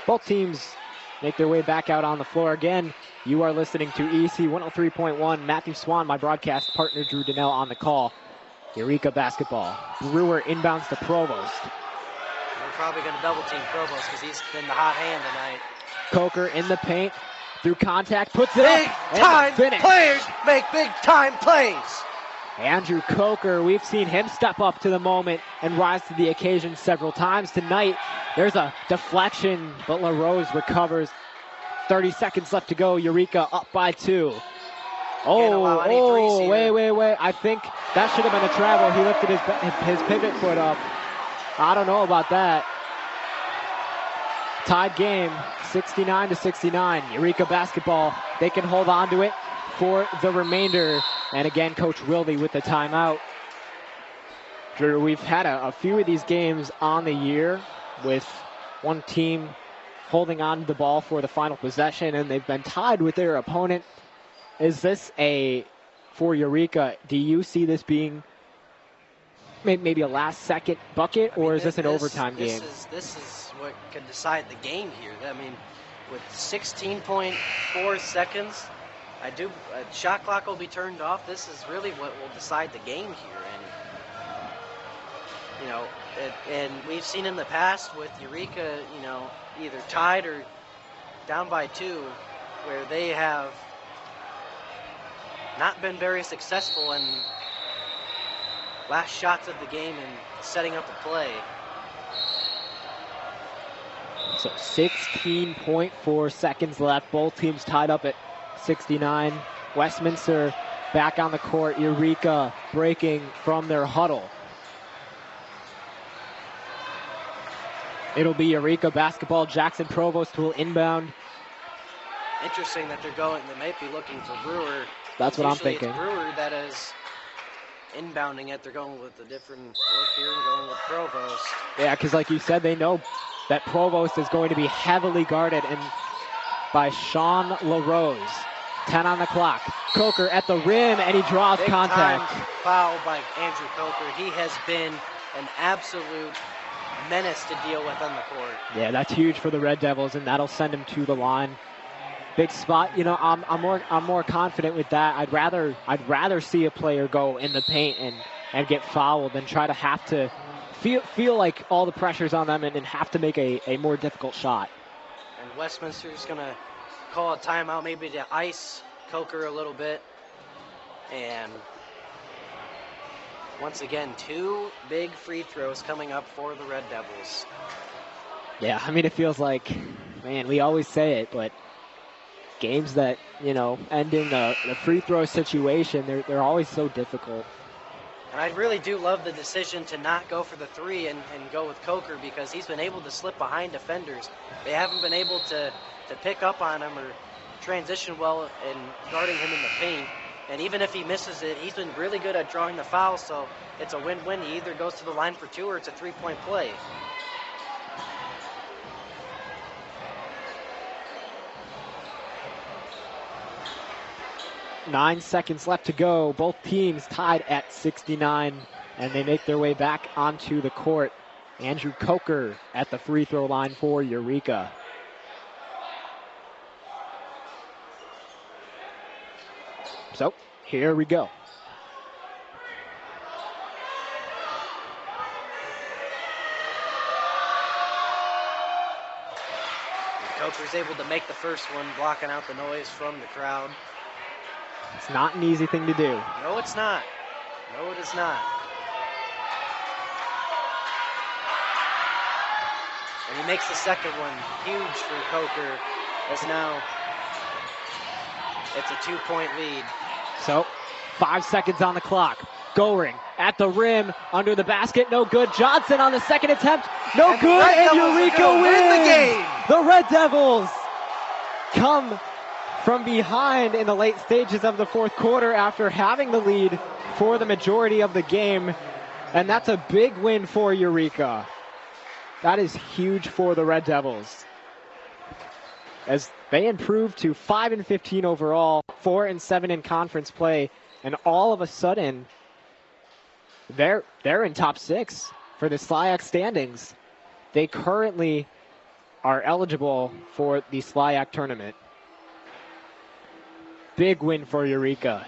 Both teams make their way back out on the floor again. You are listening to EC 103.1. Matthew Swan, my broadcast partner, Drew Donnell on the call. Eureka basketball. Brewer inbounds to Provost. We're probably going to double team Provost because he's been the hot hand tonight. Coker in the paint, through contact, puts it big up. Big time players make big time plays. Andrew Coker, we've seen him step up to the moment and rise to the occasion several times tonight. There's a deflection, but LaRose recovers. 30 seconds left to go. Eureka up by 2. Wait. I think that should have been a travel. He lifted his pivot foot up. I don't know about that. Tied game, 69-69. Eureka basketball, they can hold on to it for the remainder. And again, Coach Wilde with the timeout. Drew, we've had a few of these games on the year with one team holding on to the ball for the final possession, and they've been tied with their opponent. Is this for Eureka, do you see this being maybe a last-second bucket, or is this an overtime game? This is what can decide the game here. I mean, with 16.4 seconds, shot clock will be turned off. This is really what will decide the game here. And, and we've seen in the past with Eureka, either tied or down by 2, where they have not been very successful in last shots of the game and setting up a play. So 16.4 seconds left. Both teams tied up at 69. Westminster back on the court. Eureka breaking from their huddle. It'll be Eureka basketball. Jackson Provost will inbound. Interesting that they might be looking for Brewer. That's what I'm thinking. It's Brewer that is inbounding it. They're going with a different look here and going with Provost. Yeah, because like you said, they know that Provost is going to be heavily guarded and by Sean LaRose. 10 on the clock. Coker at the rim, and he draws Big contact. Time foul by Andrew Coker. He has been an absolute menace to deal with on the court. Yeah, that's huge for the Red Devils, and that'll send him to the line. Big spot. I'm more confident with that. I'd rather see a player go in the paint and get fouled than try to have to feel like all the pressure's on them and have to make a more difficult shot. And Westminster's going to call a timeout, maybe to ice Coker a little bit. And once again, 2 big free throws coming up for the Red Devils. Yeah, I mean, it feels like, man, we always say it, but games that, end in the free throw situation, they're always so difficult. And I really do love the decision to not go for the 3 and go with Coker, because he's been able to slip behind defenders. They haven't been able to pick up on him or transition well in guarding him in the paint. And even if he misses it, he's been really good at drawing the foul, so it's a win-win. He either goes to the line for 2 or it's a 3-point play. Nine seconds left to go. Both teams tied at 69, and they make their way back onto the court. Andrew Coker at the free throw line for Eureka. So, here we go. Coker's able to make the first one, blocking out the noise from the crowd. It's not an easy thing to do. No, it's not. No, it is not. And he makes the second one. Huge for Coker. As now it's a 2-point lead. So 5 seconds on the clock. Goring at the rim, under the basket, no good. Johnson on the second attempt, no And good, and Eureka wins the game. The Red Devils come from behind in the late stages of the fourth quarter after having the lead for the majority of the game, and that's a big win for Eureka. That is huge for the Red Devils, as they improve to 5-15 overall, 4-7 in conference play, and all of a sudden, they're in top 6 for the SLIAC standings. They currently are eligible for the SLIAC tournament. Big win for Eureka.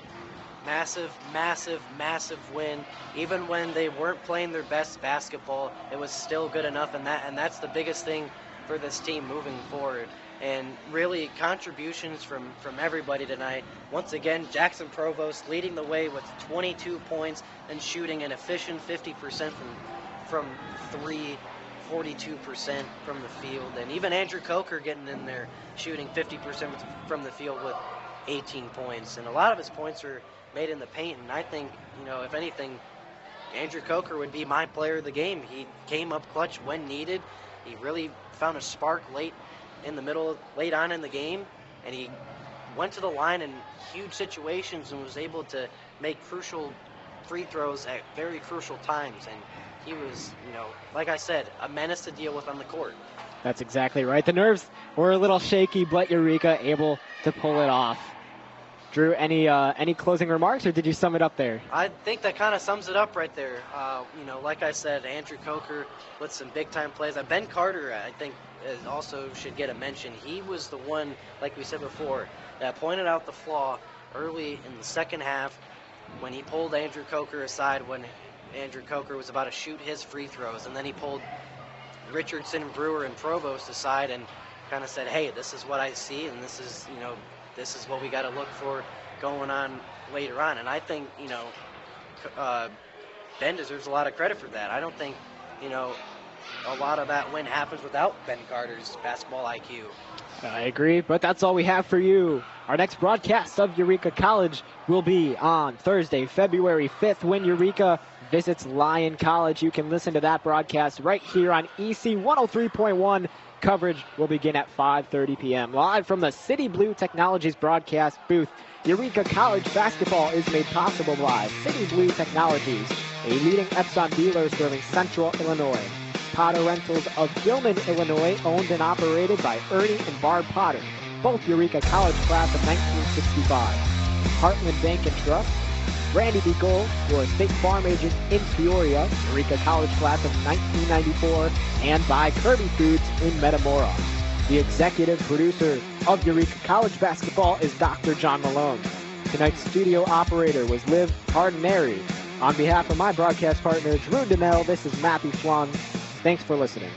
Massive, massive, massive win. Even when they weren't playing their best basketball, it was still good enough, and that's the biggest thing for this team moving forward. And really, contributions from everybody tonight. Once again, Jackson Provost leading the way with 22 points and shooting an efficient 50% from three, 42% from the field. And even Andrew Coker getting in there, shooting 50% from the field with 18 points. And a lot of his points are made in the paint. And I think, if anything, Andrew Coker would be my player of the game. He came up clutch when needed. He really found a spark late on in the game, and he went to the line in huge situations and was able to make crucial free throws at very crucial times. And he was, like I said, a menace to deal with on the court. That's exactly right. The nerves were a little shaky, but Eureka able to pull it off. Drew, any closing remarks, or did you sum it up there? I think that kind of sums it up right there. Like I said, Andrew Coker with some big-time plays. Ben Carter, I think, also should get a mention. He was the one, like we said before, that pointed out the flaw early in the second half when he pulled Andrew Coker aside when Andrew Coker was about to shoot his free throws. And then he pulled Richardson, Brewer, and Provost aside and kind of said, hey, this is what I see, and this is what we got to look for going on later on. And I think, Ben deserves a lot of credit for that. I don't think, a lot of that win happens without Ben Carter's basketball IQ. I agree, but that's all we have for you. Our next broadcast of Eureka College will be on Thursday, February 5th, when Eureka visits Lyon College. You can listen to that broadcast right here on EC 103.1. Coverage will begin at 5:30 p.m. Live from the City Blue Technologies broadcast booth, Eureka College basketball is made possible by City Blue Technologies, a leading Epson dealer serving Central Illinois. Potter Rentals of Gilman, Illinois, owned and operated by Ernie and Barb Potter, both Eureka College class of 1965. Heartland Bank and Trust, Randy B. Gold, your State Farm agent in Peoria, Eureka College class of 1994, and by Kirby Foods in Metamora. The executive producer of Eureka College basketball is Dr. John Malone. Tonight's studio operator was Liv Hardinary. On behalf of my broadcast partner, Drew Donnell, this is Matthew Schwan. Thanks for listening.